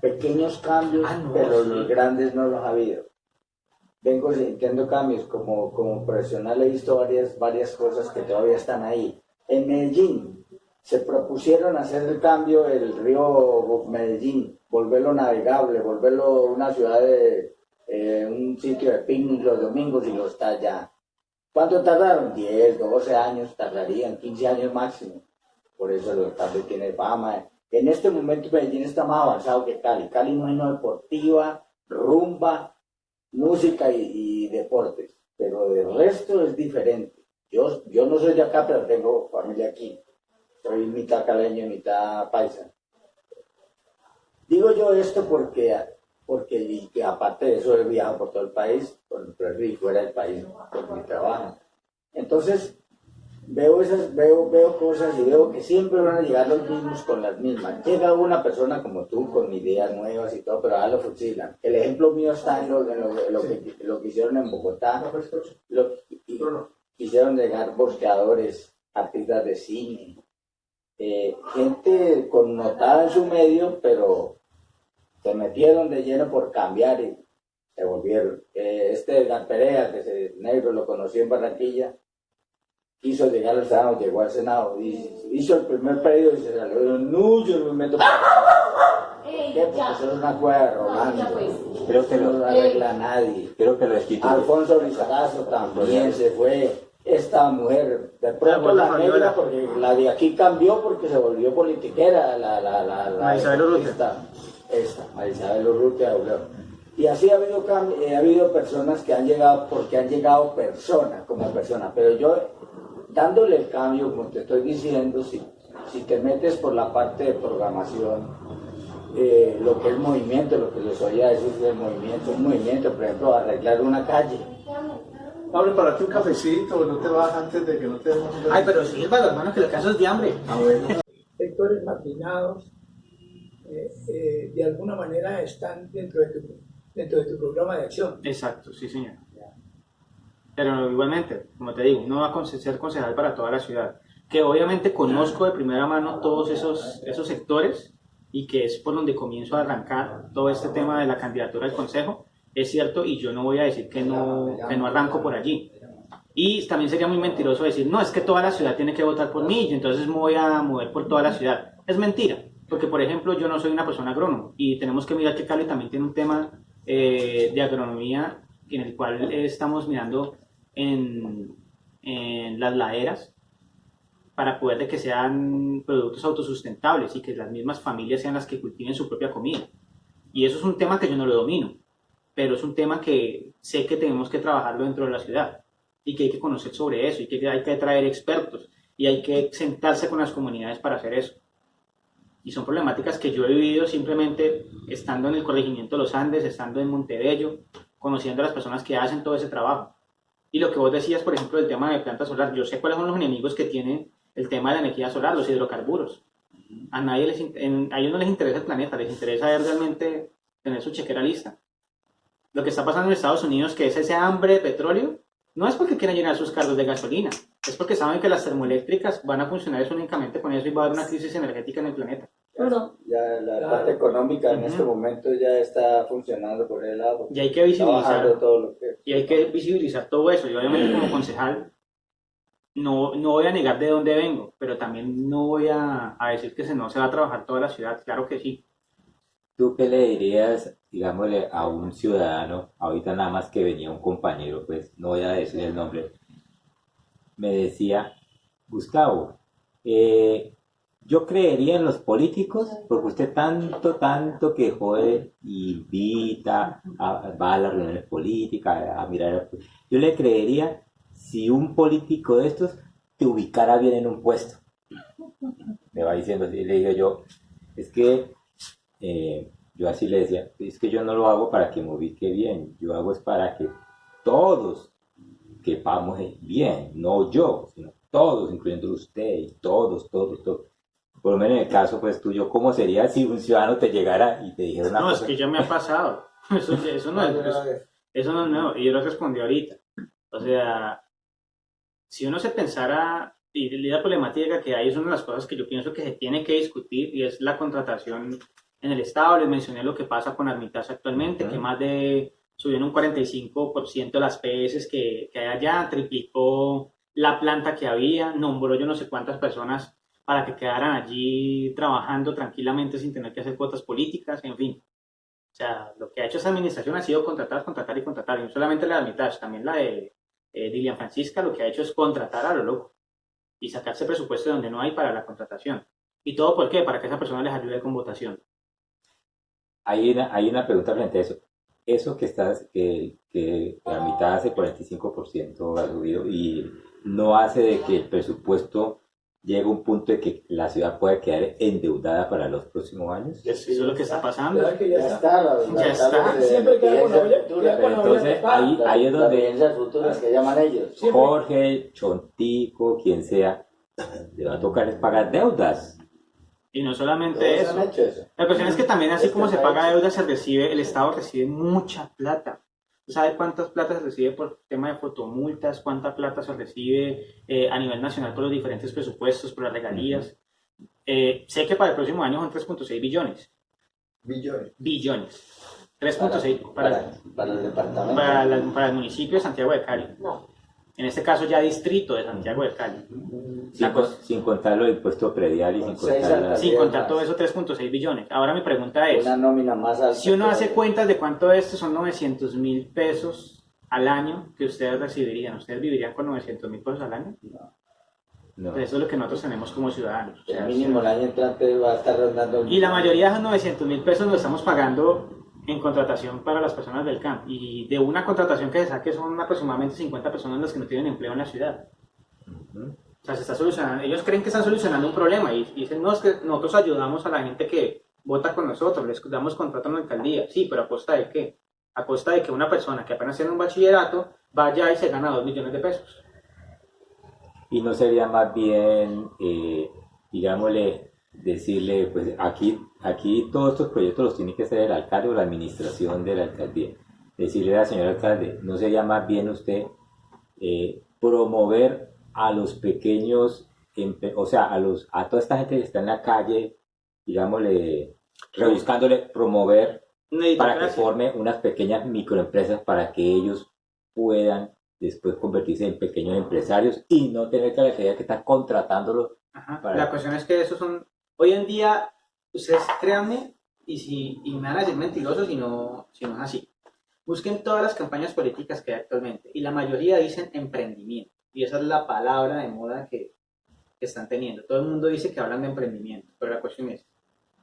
pequeños cambios, pero sí. los grandes no los ha habido. Vengo sintiendo cambios, como profesional he visto varias cosas que todavía están ahí. En Medellín se propusieron hacer el cambio del río Medellín, volverlo navegable, volverlo una ciudad un sitio de picnic los domingos y lo está ya. ¿Cuánto tardaron? 10, 12 años, tardarían 15 años máximo. Por eso el cambio tiene fama. En este momento Medellín está más avanzado que Cali. Cali no es no deportiva, rumba, música y deportes, pero del resto es diferente. Yo no soy de acá, pero tengo familia aquí. Soy mitad caleño y mitad paisa. Digo yo esto porque y aparte de eso he viajado por todo el país, y fuera del país por mi trabajo. Entonces veo cosas y veo que siempre van a llegar los mismos con las mismas. Llega una persona como tú con ideas nuevas y todo, pero ahora lo fusilan. El ejemplo mío está en lo que hicieron en Bogotá. Quisieron llegar bosqueadores, artistas de cine, gente connotada en su medio, pero se metieron de lleno por cambiar y se volvieron. Edgar Perea, que ese negro lo conocí en Barranquilla, quiso llegar al Senado, llegó al Senado, hizo el primer pedido y se salió. No, yo no me meto. ¿Qué? Porque eso es una cueva de Rolando. Creo que no lo arregla nadie. Creo que lo destituyó. Alfonso Lizarazo también se fue. Esta mujer, de pronto la negra, porque la de aquí cambió porque se volvió politiquera, Marisabel Urrutia. Marisabel Urrutia. Y así ha habido personas que han llegado porque han llegado personas como personas, pero yo dándole el cambio, como te estoy diciendo, si te metes por la parte de programación, lo que es movimiento, lo que les oía decir del movimiento, un movimiento, por ejemplo, arreglar una calle. Pablo, para ti un cafecito, no te vas antes de que no te demos un... Ay, pero sírvalo, hermano, que lo que haces es de hambre. Sectores marginados de alguna manera están dentro de tu programa de acción. Exacto, sí, señor. Pero igualmente, como te digo, no va a ser concejal para toda la ciudad. Que obviamente conozco de primera mano todos esos sectores y que es por donde comienzo a arrancar todo este tema de la candidatura al consejo. Es cierto, y yo no voy a decir que no arranco por allí. Y también sería muy mentiroso decir, no, es que toda la ciudad tiene que votar por mí y entonces me voy a mover por toda la ciudad. Es mentira, porque por ejemplo yo no soy una persona agrónoma y tenemos que mirar que Cali también tiene un tema de agronomía en el cual estamos mirando en las laderas para poder de que sean productos autosustentables y que las mismas familias sean las que cultiven su propia comida. Y eso es un tema que yo no lo domino, pero es un tema que sé que tenemos que trabajarlo dentro de la ciudad y que hay que conocer sobre eso y que hay que traer expertos y hay que sentarse con las comunidades para hacer eso. Y son problemáticas que yo he vivido simplemente estando en el corregimiento de los Andes, estando en Montebello, conociendo a las personas que hacen todo ese trabajo. Y lo que vos decías, por ejemplo, del tema de planta solar, yo sé cuáles son los enemigos que tiene el tema de la energía solar, los hidrocarburos. A ellos no les interesa el planeta, les interesa realmente tener su chequera lista. Lo que está pasando en Estados Unidos, que es ese hambre de petróleo, no es porque quieran llenar sus carros de gasolina, es porque saben que las termoeléctricas van a funcionar únicamente con eso y va a haber una crisis energética en el planeta. Ya la parte económica en este momento ya está funcionando por el lado. Y hay que visibilizar todo lo que... Y hay que visibilizar todo eso. Y obviamente como concejal no voy a negar de dónde vengo, pero también no voy a decir que no se va a trabajar toda la ciudad, claro que sí. ¿Tú qué le dirías, digámosle, a un ciudadano? Ahorita nada más que venía un compañero, pues no voy a decir el nombre, me decía, Gustavo, yo creería en los políticos porque usted tanto que jode, invita, va a las reuniones políticas, a mirar. Yo le creería si un político de estos te ubicara bien en un puesto. Me va diciendo así, le digo yo, es que yo así le decía, es que yo no lo hago para que me ubique bien, yo hago es para que todos quepamos bien, no yo, sino todos, incluyendo usted y todos. Por lo menos en el caso pues tuyo, ¿cómo sería si un ciudadano te llegara y te dijera una No, es cosa? que ya me ha pasado. Eso no es nuevo. Y yo lo respondí ahorita. O sea, si uno se pensara, y la problemática que hay es una de las cosas que yo pienso que se tiene que discutir, y es la contratación en el Estado. Les mencioné lo que pasa con Armitage actualmente, que más de subieron un 45% las PS que hay allá, triplicó la planta que había, nombró yo no sé cuántas personas para que quedaran allí trabajando tranquilamente sin tener que hacer cuotas políticas, en fin. O sea, lo que ha hecho esa administración ha sido contratar, y no solamente la de Armitage, también la de Dilian Francisca, lo que ha hecho es contratar a lo loco y sacarse presupuesto donde no hay para la contratación. ¿Y todo por qué? Para que esa persona les ayude con votación. Hay una pregunta frente a eso. Eso que la mitad hace 45% ha subido y no hace de que el presupuesto llegue a un punto de que la ciudad pueda quedar endeudada para los próximos años. Eso es lo que está pasando. ¿Verdad que ya Ya está? está. Ya está. Siempre queda con la olla, futura. queda con la olla Entonces tapada. ahí es donde Evidencias futuras que llaman ellos. Siempre. Jorge, Chontico, quien sea, le va a tocar es pagar deudas. Y no solamente Todos eso. han hecho eso. La cuestión es que también así como se Está paga hecho. deuda, el Estado recibe mucha plata. ¿Sabe cuántas plata se recibe por tema de fotomultas? ¿Cuánta plata se recibe a nivel nacional por los diferentes presupuestos, por las regalías? Sé que para el próximo año son 3.6 billones. Billones. 3.6 Para el departamento. para el municipio de Santiago de Cali. En este caso ya distrito de Santiago de Cali. Sin contar lo del impuesto predial y sin Con seis contar alcaldías. Sin contar todo eso, 3.6 billones. Ahora mi pregunta es, Una nómina más alta. si uno hace cuentas de cuánto esto son 900.000 pesos al año que ustedes recibirían, ¿ustedes vivirían con 900.000 pesos al año? no. Pues eso es lo que nosotros tenemos como ciudadanos. O sea, El mínimo el año entrante va a estar rondando. y la mayoría de esos 900.000 pesos lo estamos pagando en contratación para las personas del camp. Y de una contratación que se saque son aproximadamente 50 personas las que no tienen empleo en la ciudad. O sea, se está solucionando. Ellos creen que están solucionando un problema y dicen, no, es que nosotros ayudamos a la gente que vota con nosotros, les damos contrato en la alcaldía. Sí, pero ¿a costa de qué? A costa de que una persona que apenas tiene un bachillerato vaya y se gana 2 millones de pesos. Y no sería más bien, digámosle, decirle, pues aquí todos estos proyectos los tiene que hacer el alcalde o la administración de la alcaldía. Decirle al señor alcalde, no sería más bien usted promover a los pequeños, o sea, a toda esta gente que está en la calle, digámosle, rebuscándole, promover para que forme unas pequeñas microempresas para que ellos puedan después convertirse en pequeños empresarios y no tener que la que estar contratándolos. Ajá. La cuestión es que esos son, hoy en día, ustedes créanme, y me van a decir mentirosos si no es así. Busquen todas las campañas políticas que hay actualmente y la mayoría dicen emprendimiento. Y esa es la palabra de moda que están teniendo. Todo el mundo dice que hablan de emprendimiento, pero la cuestión es,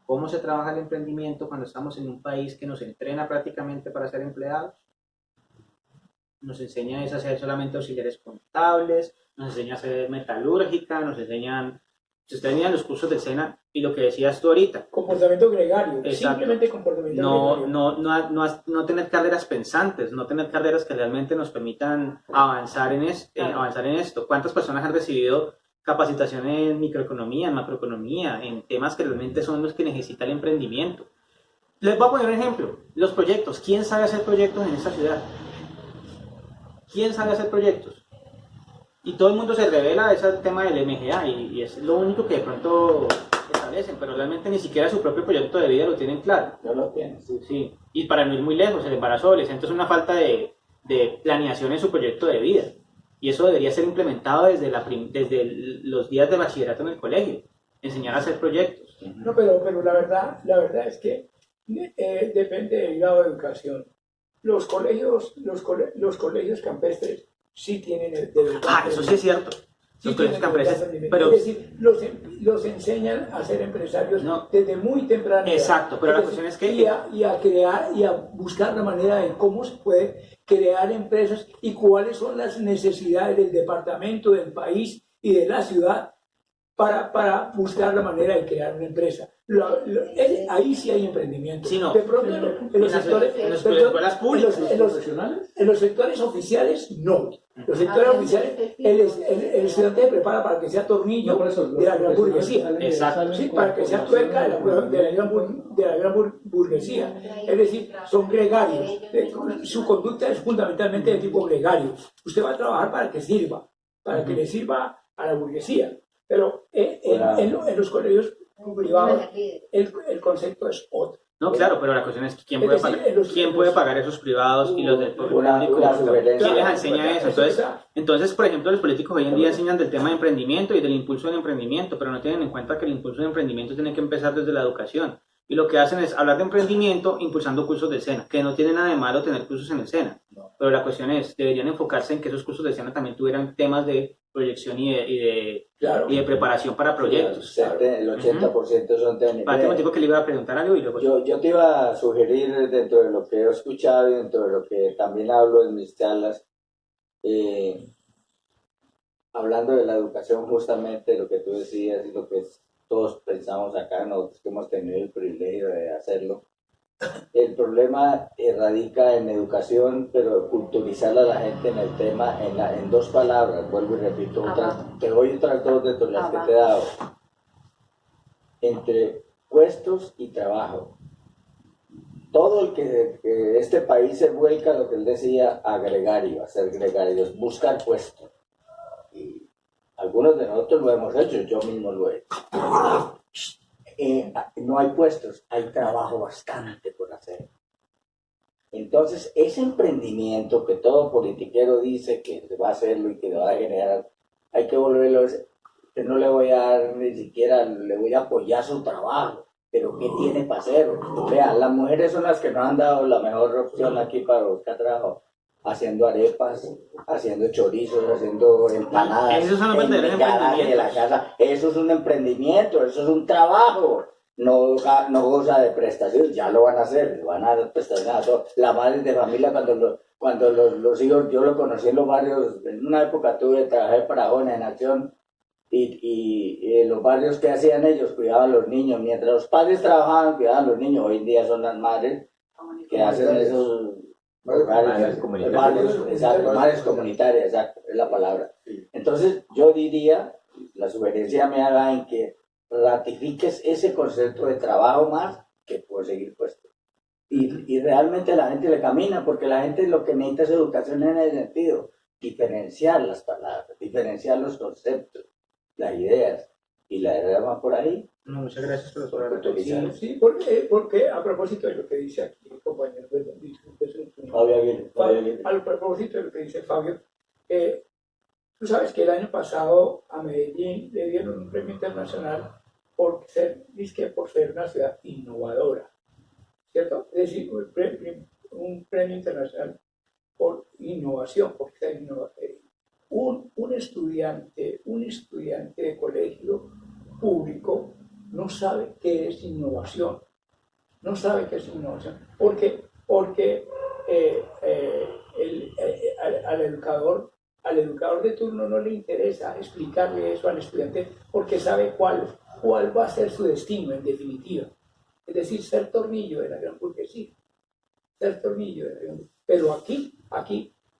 ¿cómo se trabaja el emprendimiento cuando estamos en un país que nos entrena prácticamente para ser empleados? Nos enseña a ser solamente auxiliares contables, nos enseña a ser metalúrgica, nos enseñan, si ustedes miran los cursos del SENA y lo que decías tú ahorita. Comportamiento gregario, Exacto. simplemente comportamiento gregario. No tener carreras pensantes, no tener carreras que realmente nos permitan avanzar en esto. ¿Cuántas personas han recibido capacitación en microeconomía, en macroeconomía, en temas que realmente son los que necesita el emprendimiento? Les voy a poner un ejemplo. Los proyectos. ¿Quién sabe hacer proyectos en esta ciudad? ¿Quién sabe hacer proyectos? Y todo el mundo se revela ese tema del MGA y es lo único que de pronto establecen, pero realmente ni siquiera su propio proyecto de vida lo tienen claro. No lo tienen. Sí. Y para no ir muy lejos, el embarazo adolescente es una falta de planeación en su proyecto de vida. Y eso debería ser implementado desde los días de bachillerato en el colegio. Enseñar a hacer proyectos. No, pero la verdad es que depende del grado de educación. Los colegios campestres sí tienen el deber. Eso sí es cierto. Los colegios campestres. Pero, es decir, los enseñan a ser empresarios desde muy temprano. Exacto, pero la cuestión es que... Y a crear y a buscar la manera de cómo se puede crear empresas y cuáles son las necesidades del departamento, del país y de la ciudad para buscar la manera de crear una empresa. Ahí sí hay emprendimiento. Sí, no. De pronto en los sectores, en las escuelas públicas, en los sectores oficiales no. Los sectores oficiales, el estudiante se prepara para que sea tornillo de la gran burguesía. Exacto. Sí, para que sea tuerca de la gran burguesía. Es decir, son gregarios. Su conducta es fundamentalmente de tipo gregario. Usted va a trabajar para que sirva, para que le sirva a la burguesía. Pero en los colegios privados el concepto es otro. No, claro, pero la cuestión es quién puede pagar esos privados y los del público. ¿Quién les enseña eso? Entonces, por ejemplo, los políticos hoy en día enseñan del tema de emprendimiento y del impulso del emprendimiento, pero no tienen en cuenta que el impulso del emprendimiento tiene que empezar desde la educación. Y lo que hacen es hablar de emprendimiento impulsando cursos del SENA, que no tiene nada de malo tener cursos en el SENA. Pero la cuestión es, deberían enfocarse en que esos cursos del SENA también tuvieran temas de proyección y de preparación para proyectos. El 80% son técnicos. Para que que le iba a preguntar algo y luego... Yo te iba a sugerir, dentro de lo que he escuchado y dentro de lo que también hablo en mis charlas, hablando de la educación, justamente lo que tú decías y lo que todos pensamos acá, nosotros que hemos tenido el privilegio de hacerlo. El problema radica en educación, pero culturizar a la gente en el tema, en dos palabras, vuelvo y repito, te doy otras dos dentro de las que te he dado. Entre puestos y trabajo. Todo el que este país se vuelca, lo que él decía, a gregario, a ser gregarios, buscar puestos. Y algunos de nosotros lo hemos hecho, yo mismo lo he hecho. No hay puestos, hay trabajo bastante por hacer. Entonces, ese emprendimiento que todo politiquero dice que va a hacerlo y que va a generar, hay que volverlo, que no le voy a dar ni siquiera, le voy a apoyar su trabajo, pero ¿qué tiene para hacer? Vean, las mujeres son las que nos han dado la mejor opción aquí para buscar trabajo, haciendo arepas, haciendo chorizos, haciendo empanadas, esos son los verdaderos emprendimientos de la casa. Eso es un emprendimiento, eso es un trabajo. No goza de prestaciones, ya lo van a hacer, van a dar prestaciones a todos. Las madres de familia, cuando los hijos, yo lo conocí en los barrios, en una época trabajé para Jóvenes en Acción, y en los barrios que hacían ellos, cuidaban a los niños, mientras los padres trabajaban, cuidaban a los niños. Hoy en día son las madres que hacen esos madres comunitarias, exacto, es la palabra. Entonces yo diría, la sugerencia me haga en que ratifiques ese concepto de trabajo más que por seguir puesto. Y realmente la gente le camina, porque la gente lo que necesita es educación en el sentido, diferenciar las palabras, diferenciar los conceptos, las ideas, y la idea va por ahí. No, muchas gracias por su Sí, porque a propósito de lo que dice aquí el compañero a propósito de lo que dice Fabio, tú sabes que el año pasado a Medellín le dieron un premio internacional por ser una ciudad innovadora, ¿cierto? Es decir, un premio internacional por innovación, porque ser innovadora. Un estudiante de colegio público no sabe qué es innovación. No sabe qué es innovación. Porque al educador de turno no le interesa explicarle eso al estudiante, porque sabe cuál va a ser su destino en definitiva. Es decir, ser tornillo de la gran burguesía. Ser tornillo de la gran burguesía. Pero aquí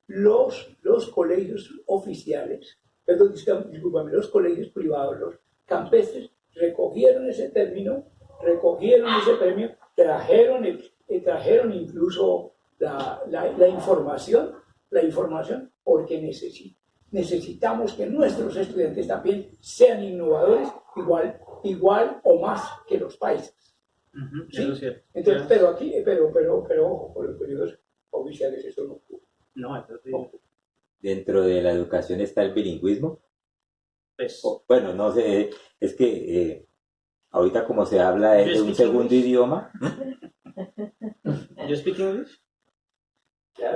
los colegios oficiales, discúlpame, los colegios privados, los campestres, recogieron ese término, recogieron ese premio, trajeron incluso la información, porque necesitamos que nuestros estudiantes también sean innovadores igual o más que los países. ¿Sí? Entonces, pero ojo, con los periodos oficiales eso no ocurre. No, entonces... Dentro de la educación está el bilingüismo. Pues, bueno, no sé, es que ahorita como se habla de un segundo idioma. ¿You speak English?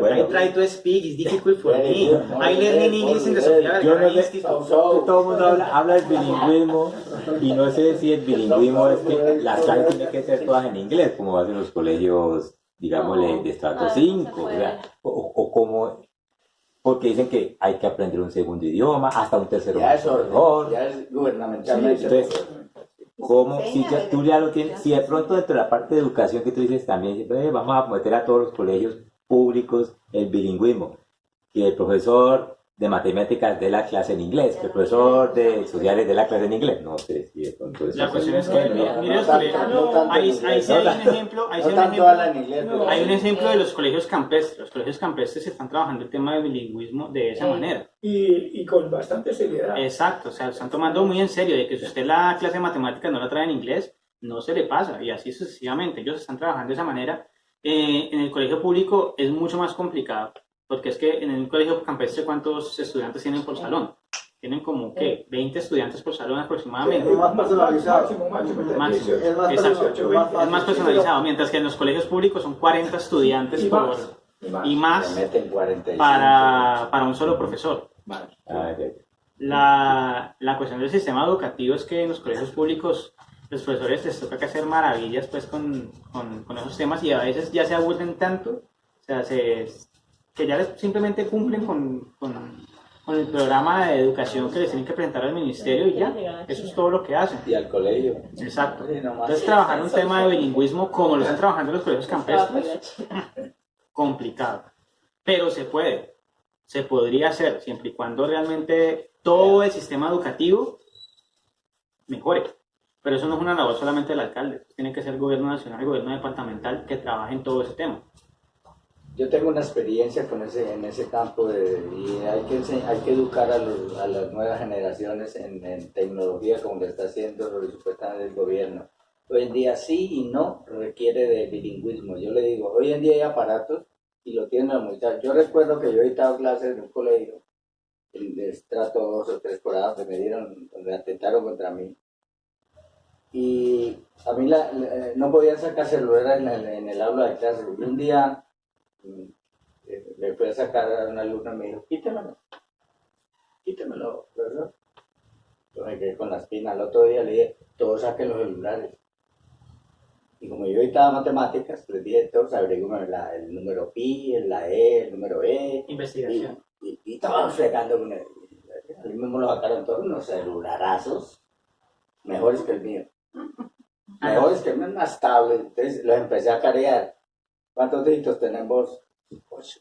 Bueno, I try to speak, it's difficult for me. I learn English in the Sofía yo no Vergara sé, Institute. todo el mundo habla del bilingüismo y no sé si el bilingüismo es que las clases tienen que ser todas en inglés, como hacen los colegios, digámosle, de estrato 5, o sea, o como, porque dicen que hay que aprender un segundo idioma, hasta un tercero Ya es mejor. ya es gubernamentalmente. Entonces, ¿Cómo? Se Si enseña, tú ya lo tienes, si de pronto dentro de la parte de educación que tú dices también, vamos a meter a todos los colegios públicos el bilingüismo, que el profesor de matemáticas dé la clase en inglés, que el profesor de sociales dé la clase en inglés, no sé si de pronto eso La cuestión es que, mire los tanto, colegios, no tanto ahí en inglés, sí hay no un ejemplo, ahí sí No hay un tanto ejemplo. hablan inglés, pero Hay un ejemplo de los colegios campestres. Los colegios campestres están trabajando el tema del bilingüismo de esa manera. Y con bastante seriedad. Exacto, o sea, lo están tomando muy en serio de que si usted la clase de matemáticas no la trae en inglés, no se le pasa, y así sucesivamente. Ellos están trabajando de esa manera. En el colegio público es mucho más complicado, porque es que en el colegio campestre, ¿cuántos estudiantes tienen por salón? Tienen como, ¿qué? 20 estudiantes por salón aproximadamente. Es más personalizado. Máximo. Es más Exacto. personalizado. Es más personalizado, mientras que en los colegios públicos son 40 estudiantes Y por, más. y se más meten 45. para un solo profesor. Ah, ya. La cuestión del sistema educativo es que en los colegios públicos los profesores les toca que hacer maravillas pues con esos temas, y a veces ya se aburren tanto, o sea, que ya simplemente cumplen con el programa de educación que les tienen que presentar al ministerio, y ya, eso es todo lo que hacen. Y al colegio. Exacto. Sí, nomás. Entonces trabajar un tema de bilingüismo como lo están trabajando en los colegios campestres, complicado, pero se podría hacer siempre y cuando realmente todo el sistema educativo mejore. Pero eso no es una labor solamente del alcalde, tiene que ser el gobierno nacional y el gobierno departamental que trabaje en todo ese tema. Yo tengo una experiencia en ese campo y hay que educar a las nuevas generaciones en tecnología como lo está haciendo supuestamente el gobierno. Hoy en día sí y no requiere de bilingüismo. Yo le digo, hoy en día hay aparatos y lo tienen los muchachos. Yo recuerdo que yo he dado clases en un colegio, el estrato 2 o 3 por ahí, donde atentaron contra mí. Y a mí no podían sacar celular en el aula de clase. Y un día le fui a sacar a un alumno y me dijo, quítemelo, ¿verdad? Yo me quedé con la espina. Al otro día le dije, todos saquen los celulares. Y como yo editaba matemáticas, les dije, todos averigüen el número pi, la e, el número e. Investigación. Y estaban fregando con él. A mí mismo lo sacaron todos unos celularazos mejores que el mío. Mejores que el mío, más estable. Entonces los empecé a carear. ¿Cuántos dígitos tenemos? 8.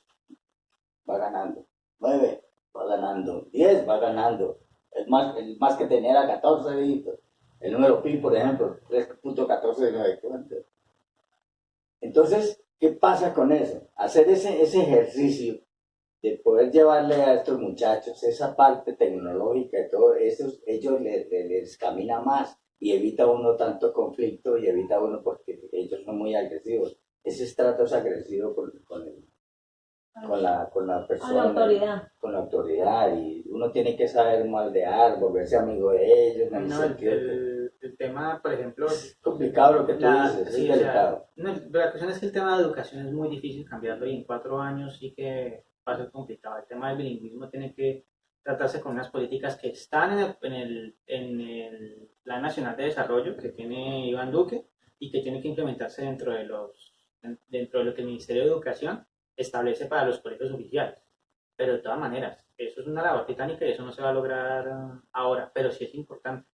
Va ganando. 9. Va ganando. 10. Va ganando. El más que tenía era 14 dígitos. El número pi, por ejemplo, 3.14 de 9. Entonces, ¿qué pasa con eso? Hacer ese ejercicio de poder llevarle a estos muchachos esa parte tecnológica y todo eso, ellos les camina más y evita uno tanto conflicto y evita uno porque ellos son muy agresivos. Ese estrato es agresivo con la persona, con la autoridad, y uno tiene que saber moldear, volverse amigo de ellos. No, el tema, por ejemplo, Es complicado lo que tú dices, sí, es delicado. la cuestión es que el tema de educación es muy difícil cambiarlo, y en 4 años sí que va a ser complicado. El tema del bilingüismo tiene que tratarse con unas políticas que están en el Plan Nacional de Desarrollo que tiene Iván Duque y que tiene que implementarse dentro de lo que el Ministerio de Educación establece para los colegios oficiales. Pero de todas maneras, eso es una labor titánica y eso no se va a lograr ahora, pero sí es importante.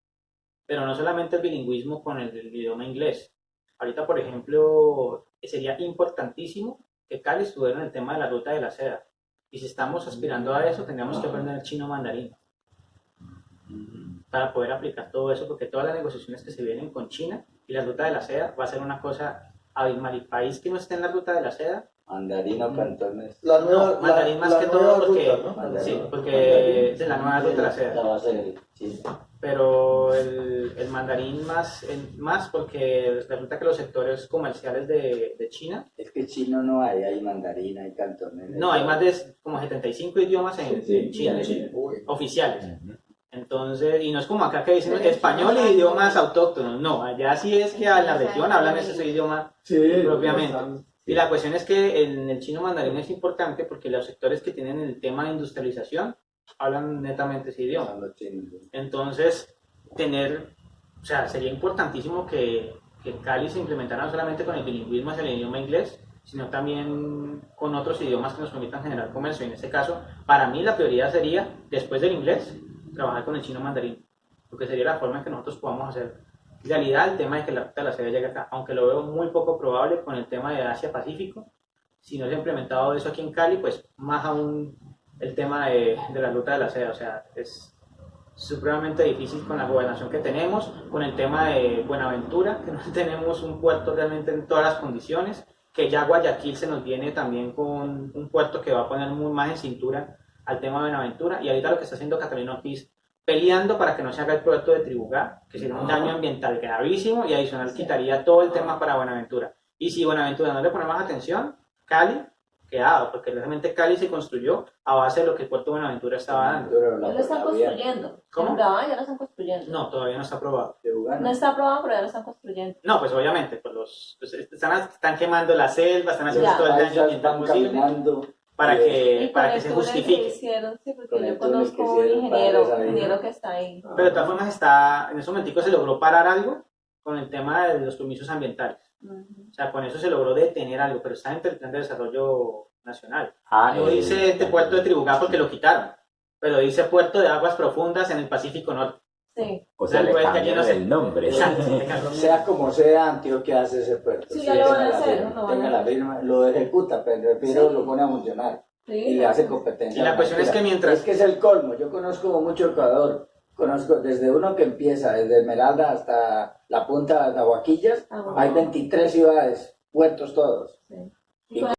Pero no solamente el bilingüismo con el idioma inglés. Ahorita, por ejemplo, sería importantísimo que Cali estuviera en el tema de la ruta de la seda. Y si estamos aspirando a eso, tendríamos que aprender el chino mandarín para poder aplicar todo eso, porque todas las negociaciones que se vienen con China y la ruta de la seda va a ser una cosa abismal. El país que no esté en la ruta de la seda, Mandarín o cantones. mandarín más que todo, porque, ruta, ¿no? sí, porque es la nueva ruta de la seda. La base del chino. Pero el mandarín más porque resulta que los sectores comerciales de China, Es que chino no hay mandarín, hay cantones. no, hay más de como 75 idiomas en China, oficiales. Entonces, y no es como acá que dicen español y idiomas autóctonos, no, allá sí es que a la región hablan ese idioma propiamente. Y la cuestión es que en el chino mandarín es importante porque los sectores que tienen el tema de industrialización hablan netamente ese idioma. Son los chinos. Entonces, sería importantísimo que Cali se implementara no solamente con el bilingüismo hacia el idioma inglés, sino también con otros idiomas que nos permitan generar comercio. En este caso, para mí la prioridad sería, después del inglés, trabajar con el chino mandarín, porque sería la forma en que nosotros podamos hacer realidad el tema de que la ruta de la seda llegue acá, aunque lo veo muy poco probable con el tema de Asia-Pacífico. Si no se ha implementado eso aquí en Cali, pues más aún el tema de la ruta de la seda, o sea, es supremamente difícil con la gobernación que tenemos, con el tema de Buenaventura, que no tenemos un puerto realmente en todas las condiciones, que ya Guayaquil se nos viene también con un puerto que va a poner muy más en cintura al tema de Buenaventura, y ahorita lo que está haciendo Catalina Ortiz, peleando para que no se haga el puerto de Tribugá, que sería un daño ambiental gravísimo y adicional quitaría todo el tema para Buenaventura. Y si Buenaventura no le pone más atención, Cali, quedado, porque realmente Cali se construyó a base de lo que el puerto de Buenaventura estaba dando. Ya lo están construyendo. ¿Cómo? En Urabá ya lo están construyendo. No, todavía no está aprobado. No está aprobado, pero ya lo están construyendo. No, pues obviamente, pues están quemando la selva, están haciendo Ya. todo el daño Paisas ambiental van posible caminando para Y que con el se túnel que justifique. hicieron, sí, Con porque el yo túnel que conozco un hicieron para esa ingeniero que está ahí. Pero de todas formas en ese momentico se logró parar algo con el tema de los permisos ambientales. O sea, con eso se logró detener algo, pero está en el plan de desarrollo nacional. No dice este puerto de Tribugá porque lo quitaron, pero dice puerto de aguas profundas en el Pacífico Norte. Sí. O sea, le Puede que allí cambiaron no se- el nombre. Exacto. Sea como sea, Antioquia hace ese puerto. Sí, ya lo van a tenga la hacer, firma, ¿no? Lo van a tenga la hacer. firma, lo ejecuta, pero refiero, Sí. lo pone a funcionar Sí, y le hace competencia. Y la a cuestión es que Antioquia. mientras- Es que es el colmo. Yo conozco mucho Ecuador. Conozco desde uno que empieza, desde Esmeralda hasta la punta de Aguaquillas, Ah, bueno. hay 23 ciudades, puertos todos. Sí. Y